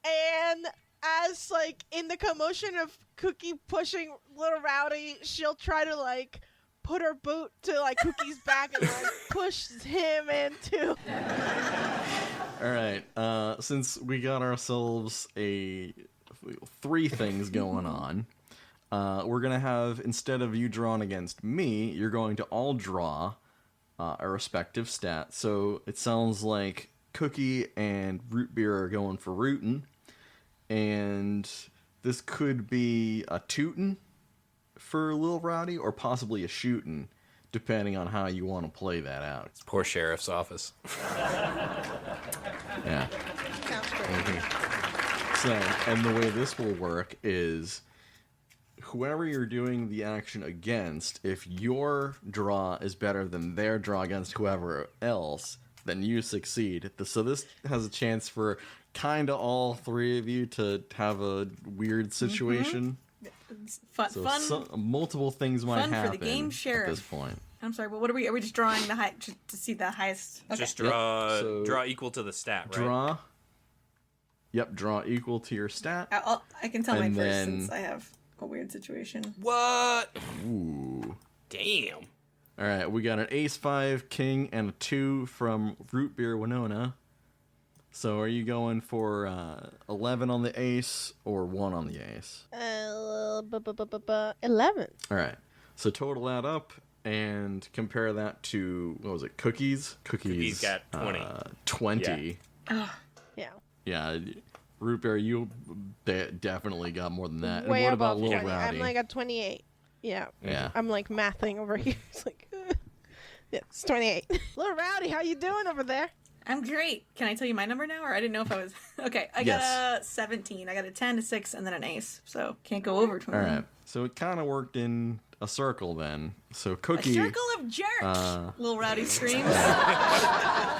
And as, like, in the commotion of Cookie pushing little Rowdy, she'll try to, like, put her boot to, like, Cookie's back and, like, push him into... Alright, since we got ourselves three things going on, we're going to have, instead of you drawing against me, you're going to all draw a respective stat. So it sounds like Cookie and Root Beer are going for rootin, and this could be a tootin for Lil Rowdy, or possibly a shootin, depending on how you want to play that out. Poor sheriff's office. Yeah. So, and the way this will work is whoever you're doing the action against, if your draw is better than their draw against whoever else, then you succeed. So this has a chance for kind of all three of you to have a weird situation. It's fun. So fun. multiple things might fun for happen the game at sheriff. this point. I'm sorry, but what are we? Are we just drawing the high to see the highest? Okay. Just draw Yep, so draw equal to the stat, right? Draw. Yep, draw equal to your stat. I can tell And mine first then- since I have a weird situation. What? Ooh. Damn. All right, we got an ace 5, king, and a 2 from Root Beer Winona. So are you going for 11 on the ace or 1 on the ace? 11. All right. So total that up and compare that to, what was it, Cookies? Cookies got 20. 20. Yeah. Yeah. Root Beer, you definitely got more than that. Way and what about above Lil 20. Rowdy? I'm like at 28. Yeah. Yeah. I'm like mathing over here. It's like, yeah, it's 28. Little Rowdy, how you doing over there? I'm great. Can I tell you my number now, or I didn't know if I was okay? I Yes. got a 17. I got a 10, a 6, and then an ace. So can't go over 20. All right. So it kind of worked in a circle then. So A Cookie. circle of jerks. Little Rowdy screams.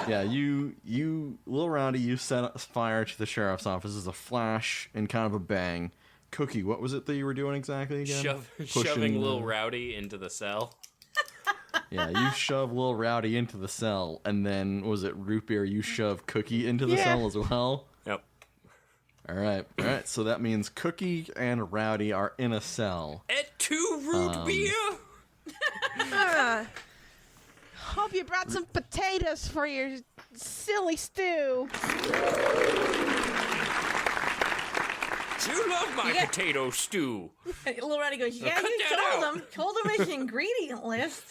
Yeah, you, Lil Rowdy, you set fire to the sheriff's office as a flash and kind of a bang. Cookie, what was it that you were doing exactly again? Shoving Lil Rowdy into the cell. Yeah, you shove Lil Rowdy into the cell, and then, was it Root Beer, you shove Cookie into the Yeah. cell as well? Yep. Alright, so that means Cookie and Rowdy are in a cell. At 2 root beer. Hope you brought some potatoes for your silly stew. You love my Yeah. potato stew. Little Rowdy goes, yeah, cut you that told out." him. Told him his ingredient list.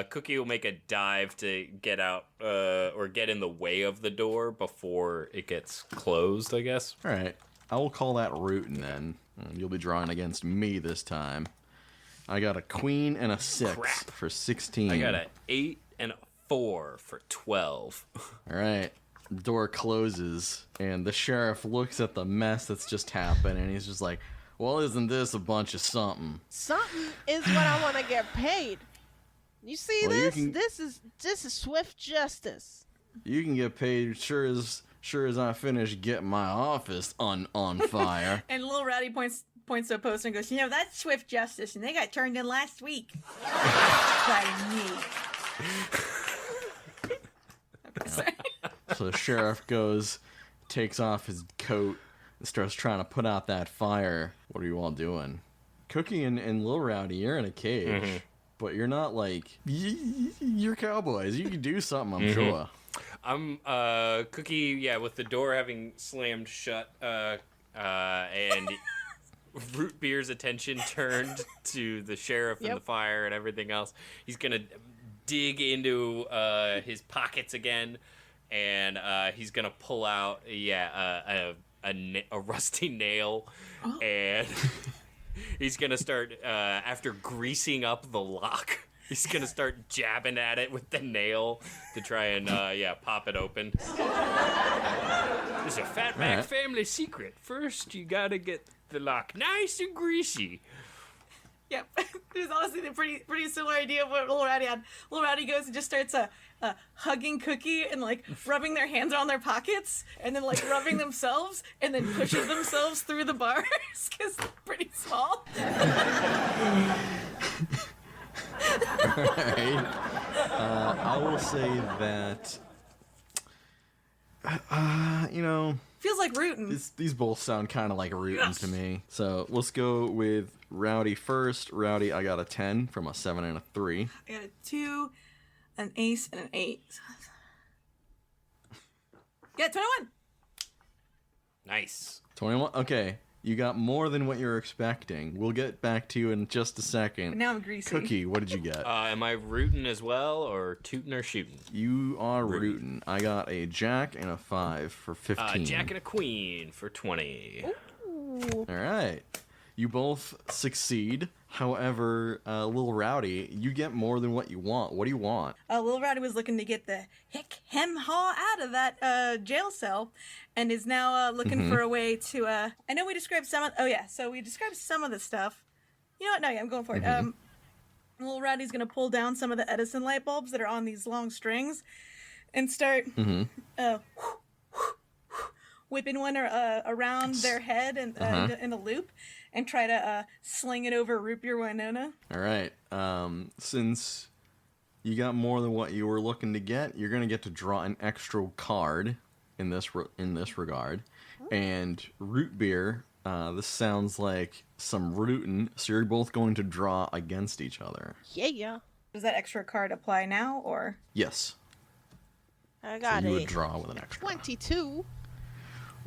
Cookie will make a dive to get out, or get in the way of the door before it gets closed, I guess. Alright, I will call that rootin' then. You'll be drawing against me this time. I got a queen and a 6 Crap. for 16. I got an 8 and a 4 for 12. Alright, the door closes, and the sheriff looks at the mess that's just happened, and he's just like, well, isn't this a bunch of something? Something is what I want to get paid. You see Well, you this? can- This is swift justice. You can get paid sure as I finish getting my office on fire. And Little Rowdy points to a poster and goes, you know, that's swift justice, and they got turned in last week. By me. Okay, sorry. So the sheriff goes, takes off his coat, and starts trying to put out that fire. What are you all doing? Cookie and Lil Rowdy, you're in a cage. But you're not like, you're cowboys. You can do something, I'm sure. I'm, Cookie, yeah, with the door having slammed shut, and Root Beer's attention turned to the sheriff and Yep. the fire and everything else. He's gonna dig into his pockets again, and he's gonna pull out, a rusty nail, and he's gonna start after greasing up the lock. He's gonna start jabbing at it with the nail to try and pop it open. It's a Fatback Alright. family secret. First, you gotta get the lock nice and greasy. Yep. There's honestly a pretty similar idea of what Little Rowdy had. Little Rowdy goes and just starts hugging Cookie and like rubbing their hands around their pockets and then like rubbing themselves and then pushes themselves through the bars because they're pretty small. Alright. I will say that, Feels like rootin'. these both sound kind of like rootin' to me. So let's go with Rowdy first. Rowdy, I got a 10 from a 7 and a 3. I got a 2, an ace, and an 8. Yeah, 21. Nice. 21. Okay, you got more than what you're expecting. We'll get back to you in just a But second. now I'm greasy. Cookie, what did you get? Am I rootin' as well, or tootin' or shootin'? You are rootin'. I got a jack and a 5 for 15. Jack and a queen for 20. Ooh. All right. You both succeed. However, Lil Rowdy, you get more than what you want. What do you want? Little Rowdy was looking to get the hem haw out of that jail cell, and is now looking for a way to. I know we described some. So we described some of the stuff. You know what? No, yeah, I'm going for it. Little Rowdy's gonna pull down some of the Edison light bulbs that are on these long strings, and start whipping one around their head and in a loop, and try to sling it over Root Beer Winona. All right. Since you got more than what you were looking to get, you're gonna get to draw an extra card in this regard. And Root Beer, this sounds like some rootin', so you're both going to draw against each other. Yeah. Does that extra card apply now, or? Yes. I got So you a would draw with an extra. 22.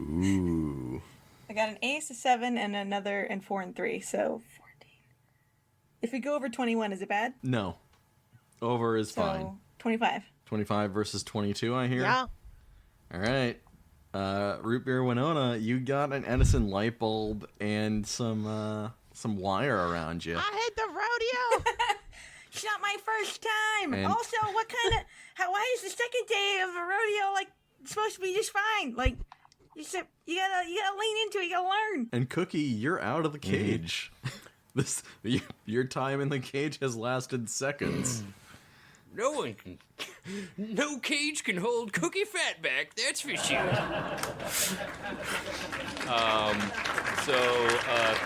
Ooh. I got an ace, a 7, and another, and 4 and 3, so 14. If we go over 21, is it bad? No. Over is So, fine. 25. 25 versus 22, I hear? Yeah. All right. Root Beer Winona, you got an Edison light bulb and some wire around you. I hate the rodeo. It's not my first time. And- Also, what kind of? Why is the second day of a rodeo like supposed to be just fine? Like, you gotta lean into it. You gotta learn. And Cookie, you're out of the cage. Your time in the cage has lasted seconds. No cage can hold Cookie Fatback, that's for sure.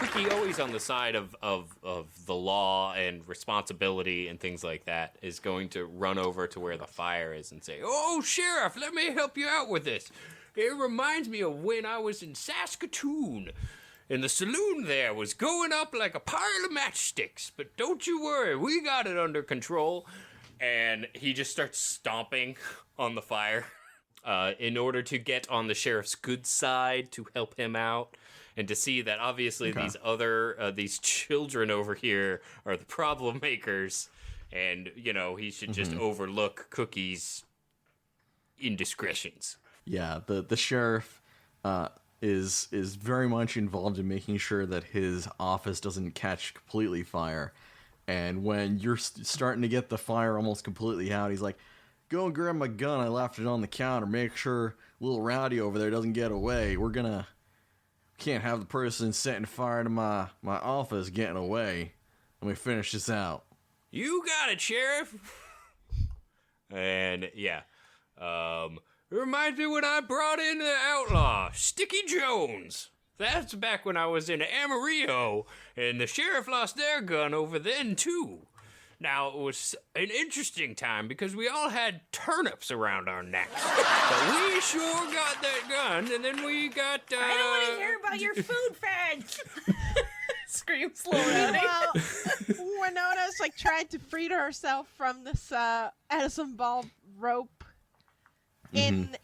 Cookie, always on the side of the law and responsibility and things like that, is going to run over to where the fire is and say, "Oh, Sheriff, let me help you out with this. It reminds me of when I was in Saskatoon. And the saloon there was going up like a pile of matchsticks. But don't you worry, we got it under control." And he just starts stomping on the fire in order to get on the sheriff's good side to help him out. And to see that obviously these children over here are the problem makers. And, he should just overlook Cookie's indiscretions. Yeah, the sheriff is very much involved in making sure that his office doesn't catch completely fire. And when you're starting to get the fire almost completely out, he's like, "Go and grab my gun. I left it on the counter. Make sure little Rowdy over there doesn't get away. Can't have the person setting fire to my office getting away. Let me finish this out." You got it, Sheriff. And it reminds me when I brought in the outlaw, Sticky Jones. That's back when I was in Amarillo, and the sheriff lost their gun over then, too. Now, it was an interesting time because we all had turnips around our necks. But we sure got that gun, and then we got, I don't want to hear about your food fads. Screams slow Rowdy. Meanwhile, Winona's trying to free herself from this Edison ball rope. In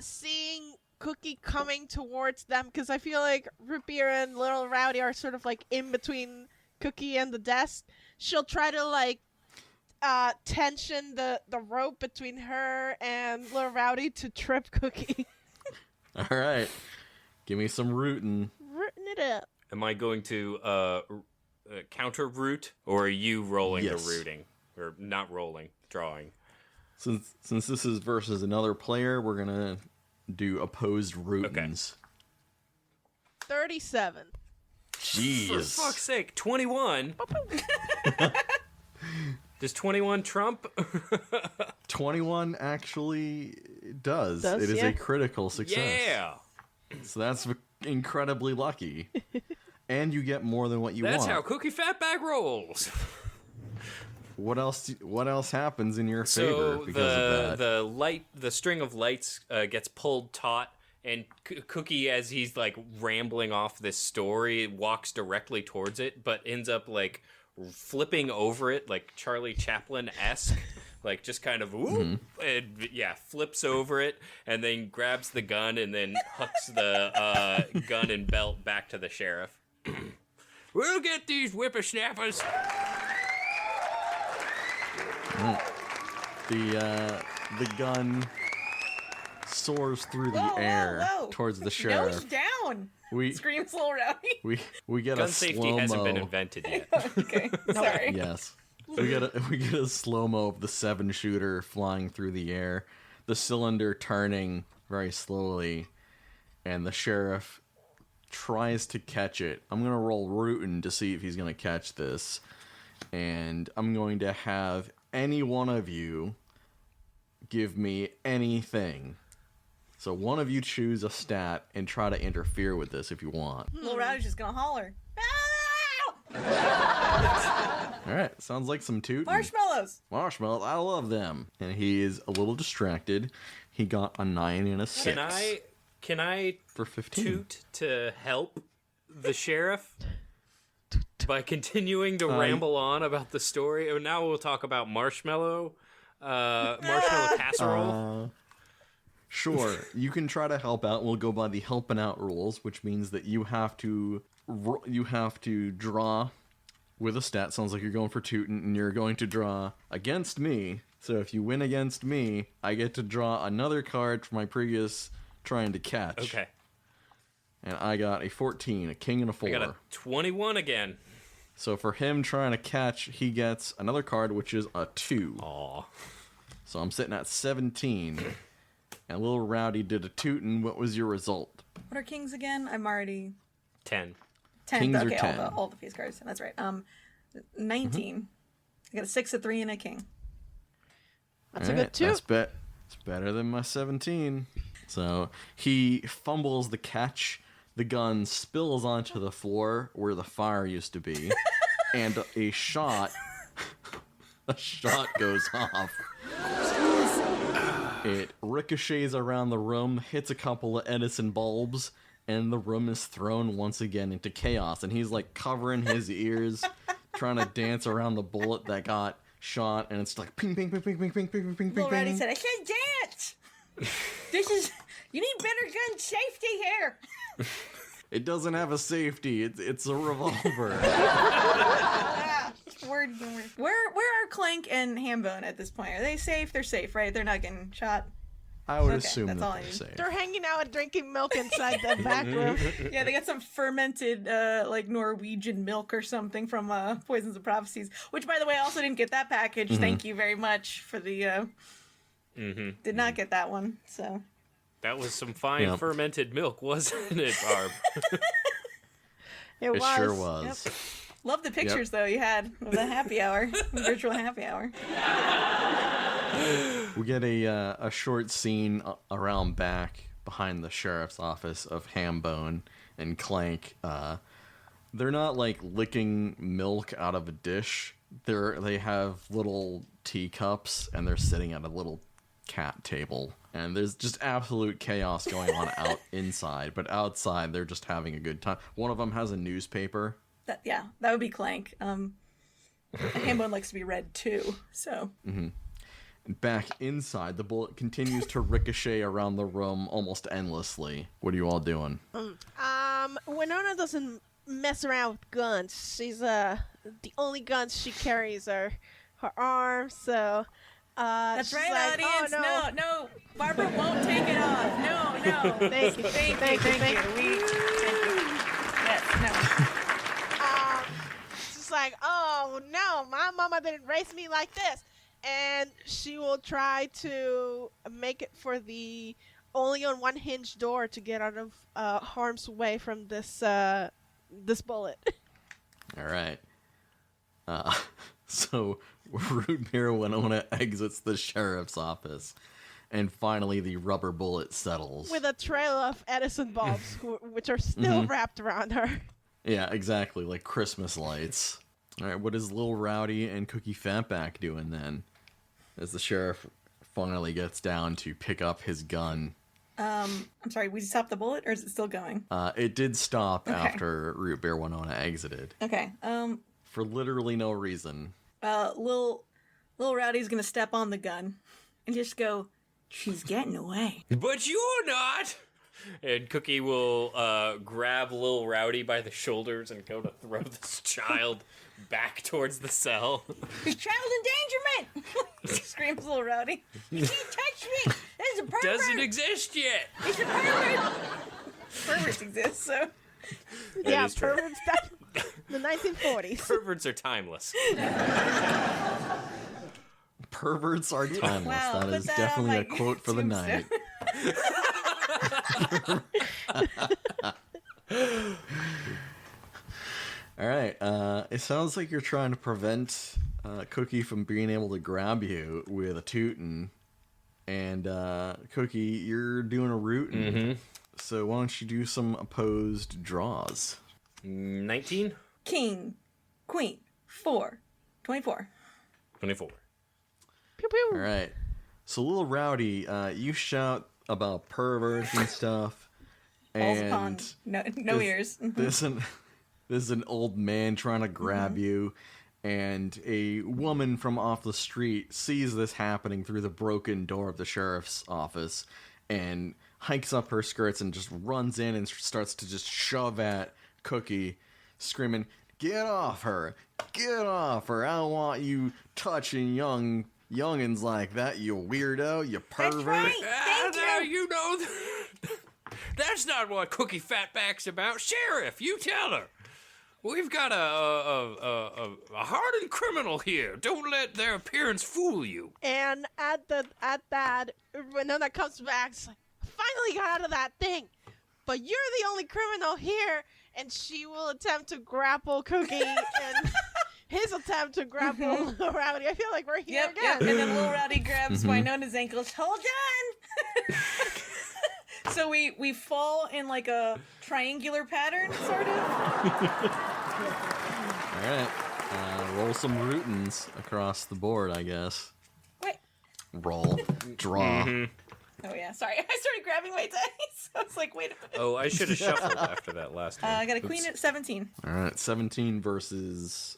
seeing Cookie coming towards them, because I feel like Root Beer and Little Rowdy are sort of in between Cookie and the desk. She'll try to tension the rope between her and Little Rowdy to trip Cookie. All right, give me some rootin'. Rooting it up. Am I going to counter root, or are you rolling Yes. the rooting? Or not rolling, drawing? Since this is versus another player, we're gonna do opposed rootins. 37. Jeez. For fuck's sake, 21? Does 21 trump? 21 actually does. It is yeah. a critical success. Yeah! So that's incredibly lucky. And you get more than what you That's want. how Cookie Fatback rolls. What else happens in your favor because of that? The string of lights gets pulled taut, and Cookie, as he's rambling off this story, walks directly towards it, but ends up flipping over it, like Charlie Chaplin-esque. Just kind of whoop, and flips over it, and then grabs the gun, and then hucks the gun and belt back to the sheriff. We'll get these whippersnappers. The gun soars through the air towards the sheriff. Nose down. We Screams Little Rowdy. we get Gun a safety slow-mo. hasn't been invented yet. Okay, sorry. Yes. We get a slow-mo of the 7-shooter flying through the air, the cylinder turning very slowly, and the sheriff tries to catch it. I'm going to roll rootin' to see if he's going to catch this, and I'm going to have any one of you give me anything. So one of you choose a stat and try to interfere with this if you want. Little Rowdy's just gonna holler. All right, sounds like some tootin'. Marshmallows. Marshmallows, I love them. And he is a little distracted. He got a 9 and a 6. Can I for 15? toot to help the sheriff by continuing to ramble on about the story? And now we'll talk about marshmallow casserole. Sure, you can try to help out. We'll go by the helping out rules, which means that you have to draw with a stat. Sounds like you're going for tootin', and you're going to draw against me. So if you win against me, I get to draw another card for my previous trying to catch. Okay. And I got a 14, a king, and a 4. I got a 21 again. So for him trying to catch, he gets another card, which is a 2. Aw. So I'm sitting at 17. And Little Rowdy did a tootin'. What was your result? What are kings again? I'm already 10. 10. Kings are Okay, 10. all the face cards. That's right. 19. I got a 6, a 3, and a king. That's a good toot. It's better than my 17. So he fumbles the catch. The gun spills onto the floor where the fire used to be, and a shot goes off. It ricochets around the room, hits a couple of Edison bulbs, and the room is thrown once again into chaos. And he's like covering his ears, trying to dance around the bullet that got shot, and it's like ping, ping, ping, ping, ping, ping, ping, ping, Little ping, Rowdy ping. said, I said dance! You need better gun safety here! It doesn't have a safety. It's a revolver. Word humor. Where are Clank and Hambone at this point? Are they safe? They're safe, right? They're not getting shot. I would Okay, assume that's that all I they're need. safe. They're hanging out and drinking milk inside the back room. Yeah, they got some fermented, like Norwegian milk or something from Poisons and Prophecies. Which, by the way, I also didn't get that package. Thank you very much for the. Did not get that one. So. That was some fine fermented milk, wasn't it, Barb? It was. Sure was. Yep. Love the pictures though you had of the happy hour, the virtual happy hour. We get a short scene around back behind the sheriff's office of Hambone and Clank. They're not like licking milk out of a dish. They have little teacups and they're sitting at a little cat table. And there's just absolute chaos going on inside, but outside they're just having a good time. One of them has a newspaper. That would be Clank. Hambone likes to be read too, so. Back inside, the bullet continues to ricochet around the room almost endlessly. What are you all doing? Winona doesn't mess around with guns. She's the only guns she carries are her arms. So That's she's right, like, audience. Oh, No, Barbara won't take it off. No. Thank you. Thank you. Thank you. Thank you. Yes, no. She's like, oh no, my mama didn't raise me like this, and she will try to make it for the only on one hinge door to get out of harm's way from this bullet. All right. So Root Beer Winona exits the sheriff's office, and finally the rubber bullet settles. With a trail of Edison bulbs, which are still wrapped around her. Yeah, exactly, like Christmas lights. All right, what is Lil Rowdy and Cookie Fatback doing then? As the sheriff finally gets down to pick up his gun. I'm sorry, we stopped the bullet, or is it still going? It did stop after Root Beer Winona exited. Okay. For literally no reason. Lil Rowdy's gonna step on the gun and just go, she's getting away. But you're not! And Cookie will grab Lil Rowdy by the shoulders and go to throw this child back towards the cell. There's child endangerment! Screams Lil Rowdy. You can't touch me! There's a pervert! Doesn't exist yet! It's a pervert! Perverts exist, so. Yeah, is true. perverts back in the 1940s. Perverts are timeless. Perverts are timeless. Wow, That put is that definitely on a my quote for the tombstone. night. All right. It sounds like you're trying to prevent Cookie from being able to grab you with a tootin'. And Cookie, you're doing a rootin. Mm-hmm. So why don't you do some opposed draws? 19? King, queen, 4, 24. 24. Pew pew. All right. So little Rowdy, you shout about perverts and stuff. Balls And upon, no ears. this is an old man trying to grab you, and a woman from off the street sees this happening through the broken door of the sheriff's office and hikes up her skirts and just runs in and starts to just shove at Cookie, screaming, "Get off her! Get off her! I don't want you touching youngins like that, you weirdo, you pervert." That's right. Thank you. You know, that's not what Cookie Fatback's about. Sheriff, you tell her. We've got a hardened criminal here. Don't let their appearance fool you. And at that, Winona comes back. It's like, finally got out of that thing, but you're the only criminal here. And she will attempt to grapple Cookie, and his attempt to grapple Little Rowdy. I feel like we're here Yep, again. yep. And then Little Rowdy grabs Winona's ankles. Hold on. So we fall in like a triangular pattern, sort of. All right. Roll some rootins across the board, I guess. Wait. Roll. Draw. Oh yeah, sorry. I started grabbing my dice. I was like, wait a minute. Oh, I should have shuffled after that last one. I got a queen at 17. All right. 17 versus...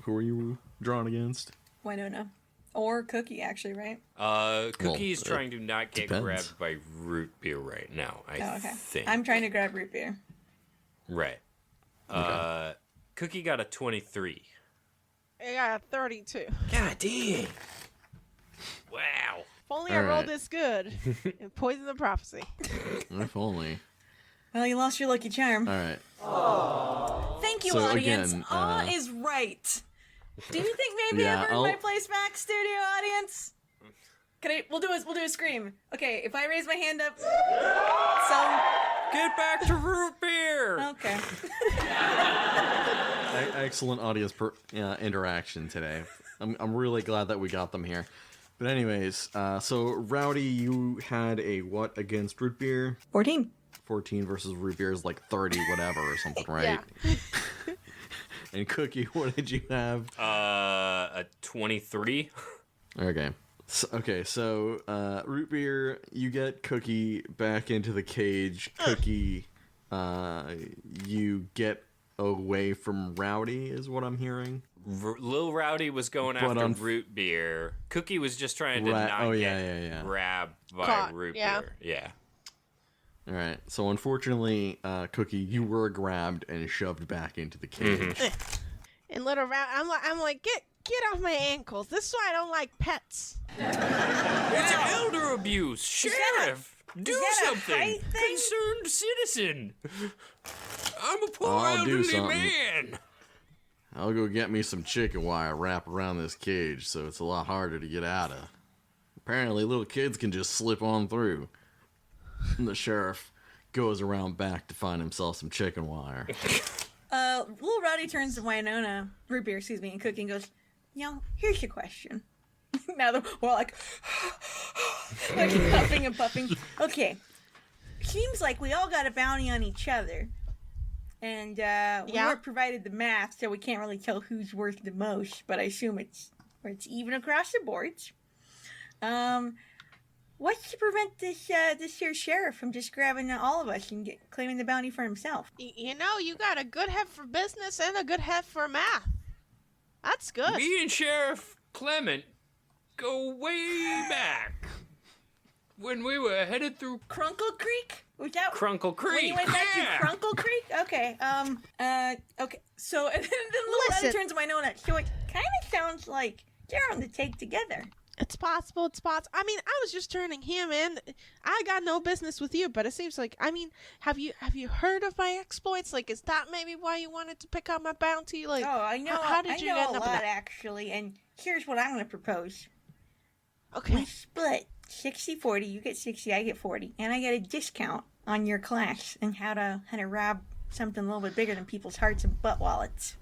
who are you drawing against? Winona. Or Cookie, actually, right? Cookie's Well, trying to not get depends. grabbed by root beer right now, I Oh, okay. think. I'm trying to grab root beer. Right. Cookie got a 23. I got a 32. God dang. Wow. If only All I rolled right. this good and poison the prophecy. If only. Well, you lost your lucky charm. All right. Thank you, So audience. again, Aw is right. Do you think maybe Yeah, I've earned I'll- my place back, studio audience? We'll do a scream. Okay, if I raise my hand up, some. Get back to root beer! Okay. Excellent audience interaction today. I'm really glad that we got them here. But anyways, so Rowdy, you had a what against root beer? 14. 14 versus root beer is like 30 whatever or something, right? Yeah. And Cookie, what did you have? A 23. Okay. So, root beer, you get Cookie back into the cage. Cookie, you get away from Rowdy, is what I'm hearing. Lil Rowdy was going But after root beer. Cookie was just trying to Right. not Oh, get yeah. grabbed by Caught, root yeah. beer. Yeah. All right. So, unfortunately, Cookie, you were grabbed and shoved back into the cage. And Little Rowdy, I'm like, get off my ankles. This is why I don't like pets. It's elder abuse. Sheriff, do that a something. height thing? Concerned citizen. I'm a poor I'll do elderly something. man. I'll go get me some chicken wire wrapped around this cage so it's a lot harder to get out of. Apparently, little kids can just slip on through. And the sheriff goes around back to find himself some chicken wire. Little Rowdy turns to Winona, root beer, excuse me, and Cookie and goes, here's your question. Now we're all like puffing and puffing. Okay. Seems like we all got a bounty on each other. And we weren't provided the math, so we can't really tell who's worth the most, but I assume it's even across the boards. What's to prevent this here sheriff from just grabbing all of us and claiming the bounty for himself? You know, you got a good head for business and a good head for math. That's good. Me and Sheriff Clement go way back when we were headed through Crunkle Creek? Was that Crunkle Creek. when you went back Yeah. to Crunkle Creek? Okay. Okay. So and then Little Rowdy Listen. turns to Winona. So it kind of sounds like they're on the take together. It's possible. I mean, I was just turning him in. I got no business with you, but it seems like, I mean, have you heard of my exploits? Like, is that maybe why you wanted to pick up my bounty? Like, Oh, I know. How did you I know end a up in lot that? actually, and here's what I'm going to propose. We Okay. split 60-40. You get 60, I get 40, and I get a discount on your class and how to rob something a little bit bigger than people's hearts and butt wallets.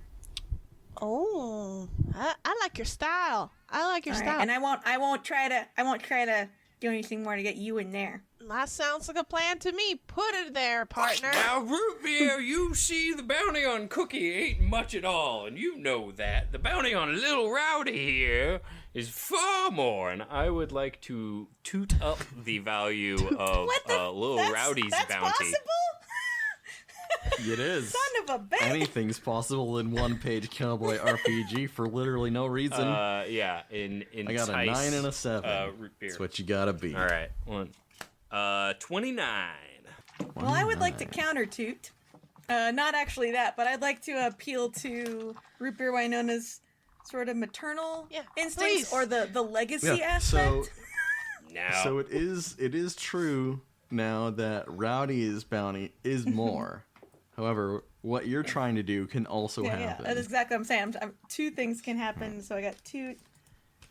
Oh, I like your style. I like your All style. right, and I won't try to do anything more to get you in there. That sounds like a plan to me. Put it there, partner. Now, Root Beer, you see the bounty on Cookie ain't much at all, and you know that. The bounty on Little Rowdy here is far more, and I would like to toot up the value of Little Rowdy's that's bounty. Possible? It is. Son of a bitch. Anything's possible in one-page cowboy RPG for literally no reason. Yeah, in I got a Tice, 9 and a 7. Root Beer. That's what you gotta be. All right, 29. Well, I would like to counter toot. Not actually that, but I'd like to appeal to Root Beer Winona's sort of maternal instincts please. or the legacy aspect. So it is true now that Rowdy's bounty is more. However, what you're trying to do can also happen. Yeah, that's exactly what I'm saying. Two things can happen. So I got toot.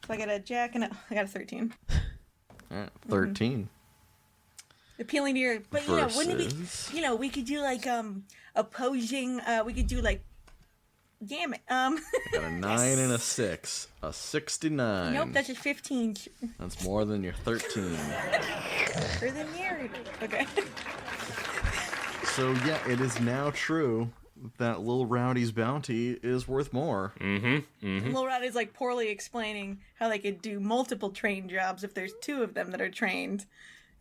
So I got a jack and I got a 13. All right, 13. Appealing to your, but wouldn't it be, we could do like opposing. We could do like, damn it. Got a 9 and a 6. A 69. Nope, that's just 15. That's more than your 13. For the narrative. Okay. So yeah, it is now true that Lil Rowdy's bounty is worth more. Lil Rowdy's like poorly explaining how they could do multiple train jobs if there's two of them that are trained.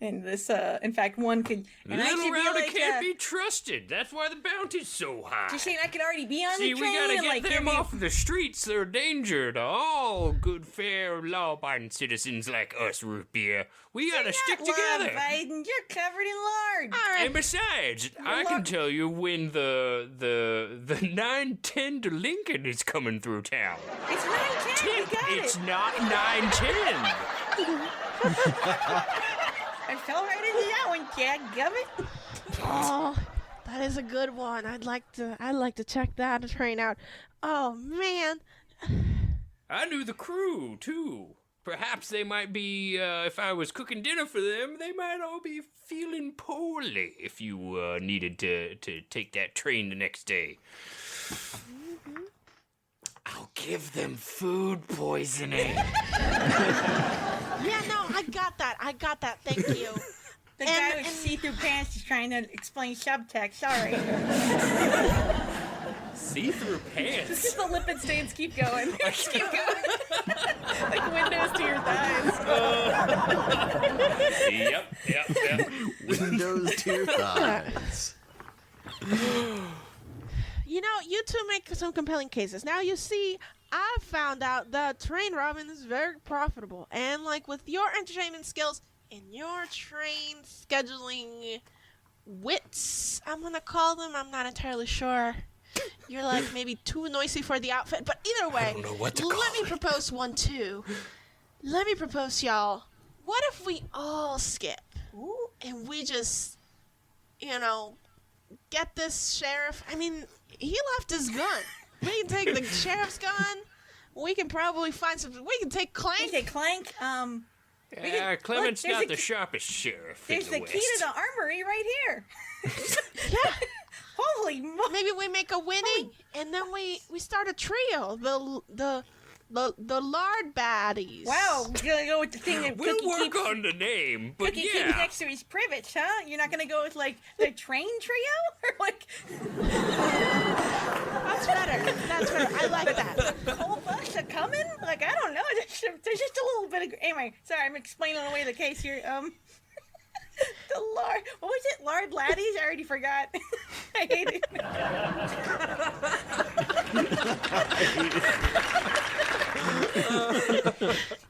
And this, in fact, one could. And Little Rowdy can't be trusted. That's why the bounty's so high. Just saying, I could already be on the train. See, we gotta and, get like, them off the streets. They're a danger to all good, fair, law-abiding citizens like us, Root Beer. We gotta stick together. Biden, you're covered in lard. All right. And besides, I can tell you when the 910 to Lincoln is coming through town. It's 910. We got It's it. not 910. I fell right into that one, dadgummit. Oh, that is a good one. I'd like to check that train out. Oh man. I knew the crew too. Perhaps they might be, if I was cooking dinner for them, they might all be feeling poorly if you needed to take that train the next day. I'll give them food poisoning. Yeah, no, I got that. Thank you. The guy with see-through pants is trying to explain subtext. Sorry. See-through pants? Just the lipid stains keep going. Keep going. Like windows to your thighs. Yep. Windows to your thighs. You two make some compelling cases. Now, you see, I found out that train robbing is very profitable. And, like, with your entertainment skills and your train scheduling wits, I'm going to call them, I'm not entirely sure. You're, like, maybe too noisy for the outfit. But either way, let me propose one, too. Let me propose, y'all. What if we all skip? And we just, get this sheriff. I mean, he left his gun. We can take the sheriff's gun. We can probably find some. We can take Clank. We can take Clank. Clement's not the sharpest sheriff. There's in the West. key to the armory right here. Yeah. Holy mo- Maybe we make a winning, and then we start a trio. The lard baddies. Wow, we're gonna go with the thing that We'll Cookie work keeps. on the name, but Cookie keeps yeah. next to his privets, huh? You're not gonna go with like the train trio, or like That's better. I like that. coal bucks are coming? Like I don't know. There's just a little bit of. Anyway, sorry, I'm explaining away the case here. The lard. What was it? Lard laddies? I already forgot. I hate it.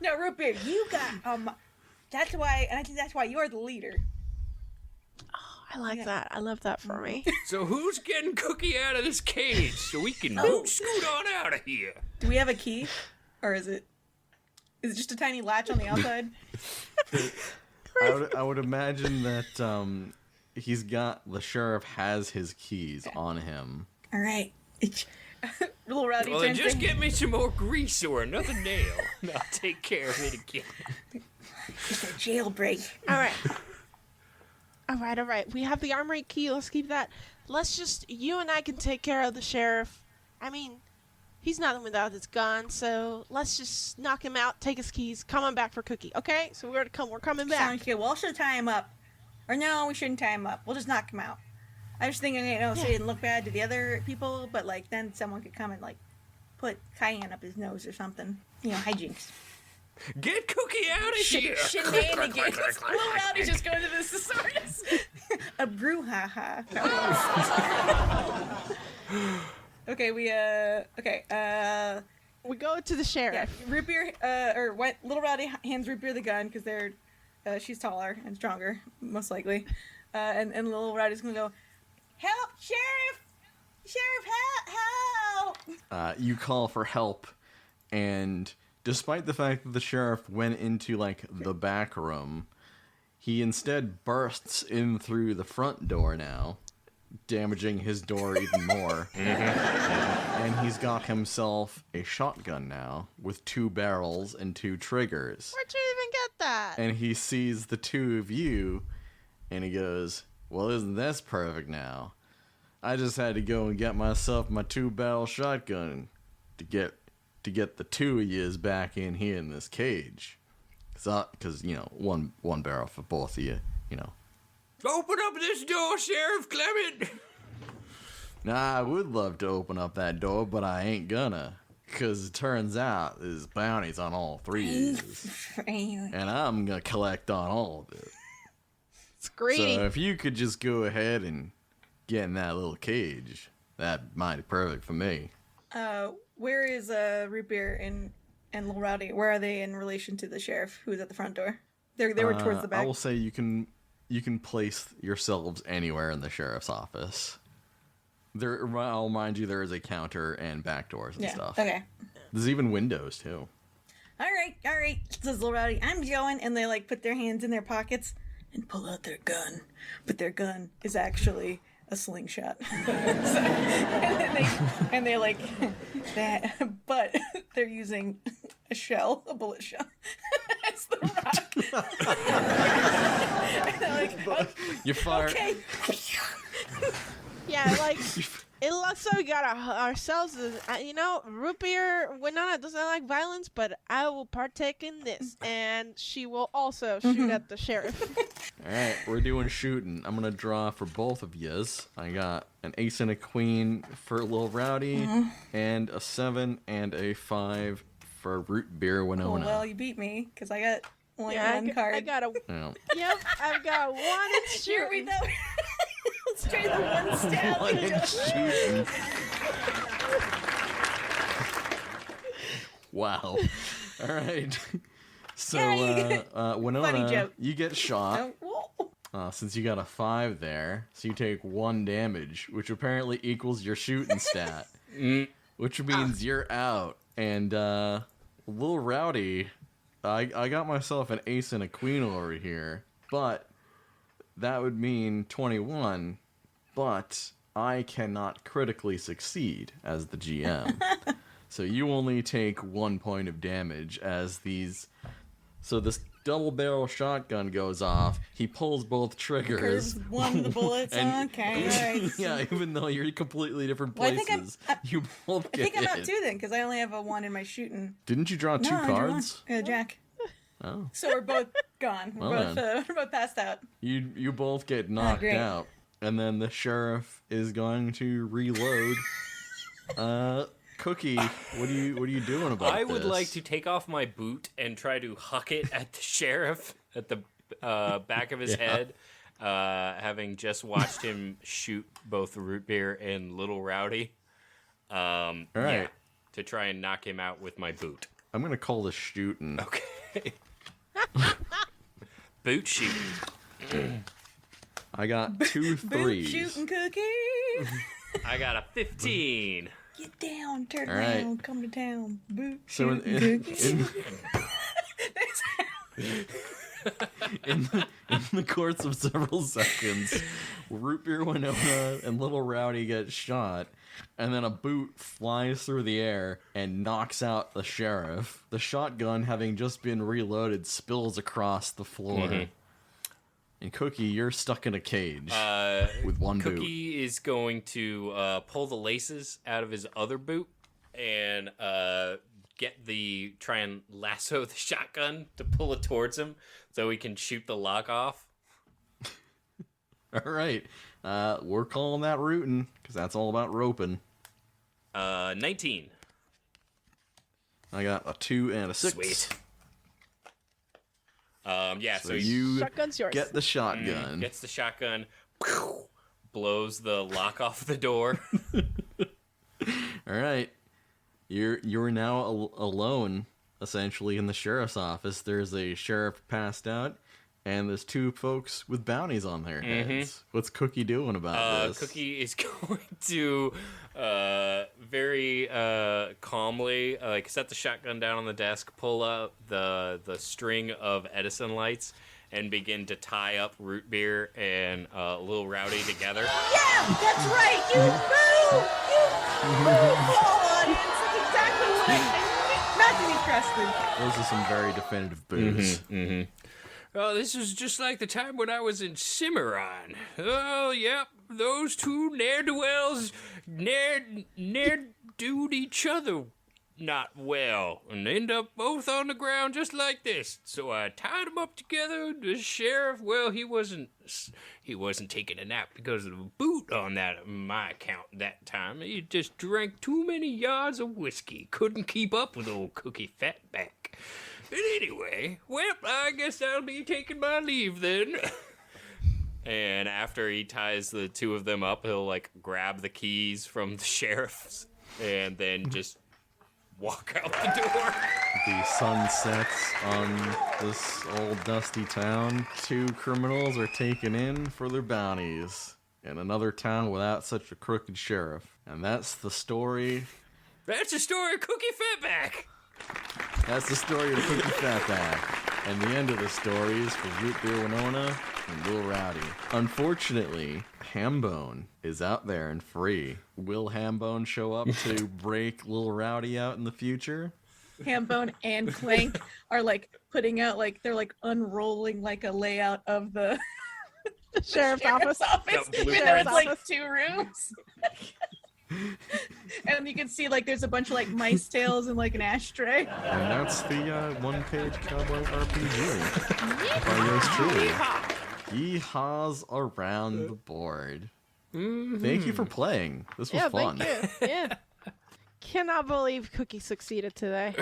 No, Root Beer, you got That's why, and I think that's why you're the leader. I like that. I love that for me. So who's getting Cookie out of this cage so we can scoot on out of here? Do we have a key, or is it just a tiny latch on the outside? I would imagine that the sheriff has his keys on him. All right. Little Rowdy Well, then turns just in. get me some more grease or another nail, and I'll take care of it again. It's a jailbreak. All right. We have the armory key. Let's keep that. You and I can take care of the sheriff. I mean, He's not without his gun, so let's just knock him out, take his keys, come on back for Cookie, okay? So we're coming back. Sounds good. We'll also tie him up. Or no, we shouldn't tie him up. We'll just knock him out. I was thinking, so he didn't look bad to the other people, but like then someone could come and like put cayenne up his nose or something. Hijinks. Get Cookie out of here! Shenanigans. Little Rowdy's just going to the thesaurus. A brouhaha. Okay, we go to the sheriff. Yeah, Root Beer, Little Rowdy hands Root Beer the gun because she's taller and stronger, most likely. And Little Rowdy's gonna go, help, sheriff! Sheriff, help! You call for help, and despite the fact that the sheriff went into, the back room, he instead bursts in through the front door now, damaging his door even more. And he's got himself a shotgun now, with 2 barrels and 2 triggers. Where'd you even get that? And he sees the 2 of you, and he goes, well, isn't this perfect now? I just had to go and get myself my 2-barrel shotgun to get the 2 of yous back in here in this cage. Because, one barrel for both of you, Open up this door, Sheriff Clement! Nah, I would love to open up that door, but I ain't gonna. Because it turns out there's bounties on all 3 of yous. And I'm gonna collect on all of it. It's greedy. So if you could just go ahead and get in that little cage, that might be perfect for me. Where is Root Beer and Little Rowdy? Where are they in relation to the sheriff who's at the front door? They were towards the back. I will say you can place yourselves anywhere in the sheriff's office. I'll mind you, there is a counter and back doors and stuff. Okay. There's even windows too. All right, says Little Rowdy. I'm going, and they put their hands in their pockets and pull out their gun, but their gun is actually a slingshot. and they like that, but they're using a bullet shell. It's the rock. And they're like, You fire. okay. Yeah, it looks like we got ourselves, Root Beer Winona doesn't like violence, but I will partake in this, and she will also shoot at the sheriff. Alright, we're doing shooting. I'm gonna draw for both of yous. I got an ace and a queen for Little Rowdy, and a 7 and a 5 for Root Beer Winona. Well, you beat me, because I got only one card. I got a... Yeah. Yep, I've got 1 and Here we shooting. go. Straight the one stab. One and shooting. Wow. All right. So, Winona, Funny joke. you get shot. Whoa. Since you got a 5 there, so you take 1 damage, which apparently equals your shooting stat, which means you're out. And Little Rowdy, I got myself an ace and a queen over here, but that would mean 21, but I cannot critically succeed as the GM. So you only take 1 point of damage as these... So this double barrel shotgun goes off. He pulls both triggers. Curves one of the bullets. Okay, all right. Yeah, even though you're in completely different Well, places, you both get I think I'm out hit. 2 then, because I only have a 1 in my shooting. Didn't you draw 2 No, I drew cards? 1. Jack. Oh. So we're both gone. Well We're both passed out. You both get knocked great. out, and then the sheriff is going to reload. Cookie, what are you doing about this? I would like to take off my boot and try to huck it at the sheriff at the back of his head, having just watched him shoot both Root Beer and Little Rowdy. All right. Yeah, to try and knock him out with my boot. I'm gonna call this shooting. Okay. Boot shooting. I got 2 Boot 3s. shooting Cookie. I got a 15. Get down, turn All right. around, come to town. Boot So shooting Cookie. in the course of several seconds, Root Beer Winona and Little Rowdy get shot, and then a boot flies through the air and knocks out the sheriff. The shotgun, having just been reloaded, spills across the floor. And Cookie, you're stuck in a cage with one boot. Cookie is going to pull the laces out of his other boot and try and lasso the shotgun to pull it towards him so he can shoot the lock off. All right. We're calling that rootin, because that's all about roping. 19. I got a 2 and a 6. Sweet. So you Shotgun's yours. get the shotgun. Gets the shotgun, blows the lock off the door. All right. You're now alone, essentially, in the sheriff's office. There's a sheriff passed out, and there's 2 folks with bounties on their heads. What's Cookie doing about this? Cookie is going to very calmly set the shotgun down on the desk, pull out the string of Edison lights, and begin to tie up Root Beer and Lil Rowdy together. Yeah, that's right. You boo! You boo, Paul audience. That's exactly what not to be trusted. Those are some very definitive boos. Oh, this is just like the time when I was in Cimarron. Oh, yep, those 2 ne'er-do-wells ne'er-doed each other not well and end up both on the ground just like this. So I tied them up together. The sheriff, well, he wasn't taking a nap because of the boot on my account that time. He just drank too many yards of whiskey. Couldn't keep up with old Cookie Fatback. But anyway, well, I guess I'll be taking my leave then. And after he ties the 2 of them up, he'll grab the keys from the sheriff's and then just walk out the door. The sun sets on this old dusty town. 2 criminals are taken in for their bounties in another town without such a crooked sheriff. And that's the story. That's the story of Cookie Fatback. That's the story of Cookie Fatback. And the end of the story is for Root Beer Winona and Lil Rowdy. Unfortunately, Hambone is out there and free. Will Hambone show up to break Lil Rowdy out in the future? Hambone and Clank are putting out they're unrolling a layout of the Sheriff's office. And there's 2 rooms. And you can see there's a bunch of mice tails and an ashtray. And that's the one-page cowboy RPG by yours truly. Yeehaws around the board. Thank you for playing. This was fun. Thank you. Yeah. Cannot believe Cookie succeeded today.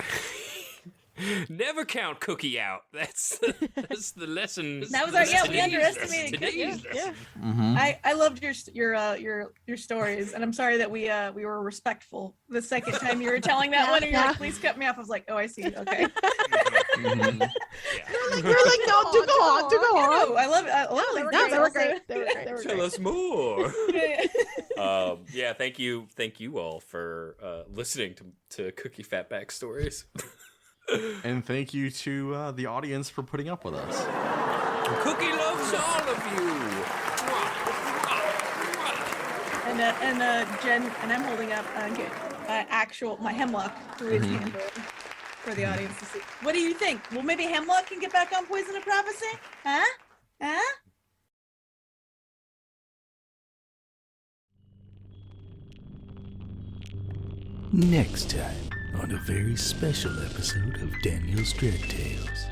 Never count Cookie out. That's the lesson. That was we underestimated Cookie. Yeah. I loved your stories, and I'm sorry that we were respectful the second time you were telling that one, and you're please cut me off. I was like, oh, I see. Okay. You're like, no, do go on. I love it. I love it. They were great. They were Tell us more. Thank you all for listening to Cookie Fatback stories. And thank you to the audience for putting up with us. Cookie loves all of you. And Jen, and I'm holding up my Hemlock, who is Hambone, for the audience to see. What do you think? Well, maybe Hemlock can get back on Poison of Prophecy? Huh? Next time on a very special episode of Daniel's Dread Tales.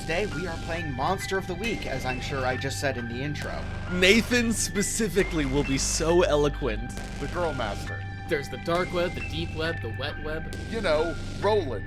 Today we are playing Monster of the Week, as I'm sure I just said in the intro. Nathan specifically will be so eloquent. The Girl Master. There's the dark web, the deep web, the wet web. Roland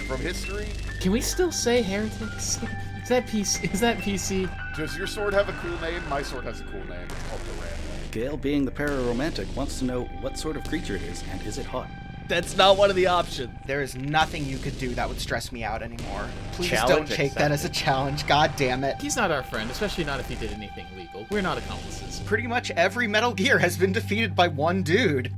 from history. Can we still say heretics? Is that PC? Does your sword have a cool name? My sword has a cool name. It's called Duran. Gale, being the pararomantic, wants to know what sort of creature it is, and is it hot? That's not one of the options. There is nothing you could do that would stress me out anymore. Please don't Challenge take that as a challenge, god damn it. He's not our friend, especially not if he did anything legal. We're not accomplices. Pretty much every Metal Gear has been defeated by one dude.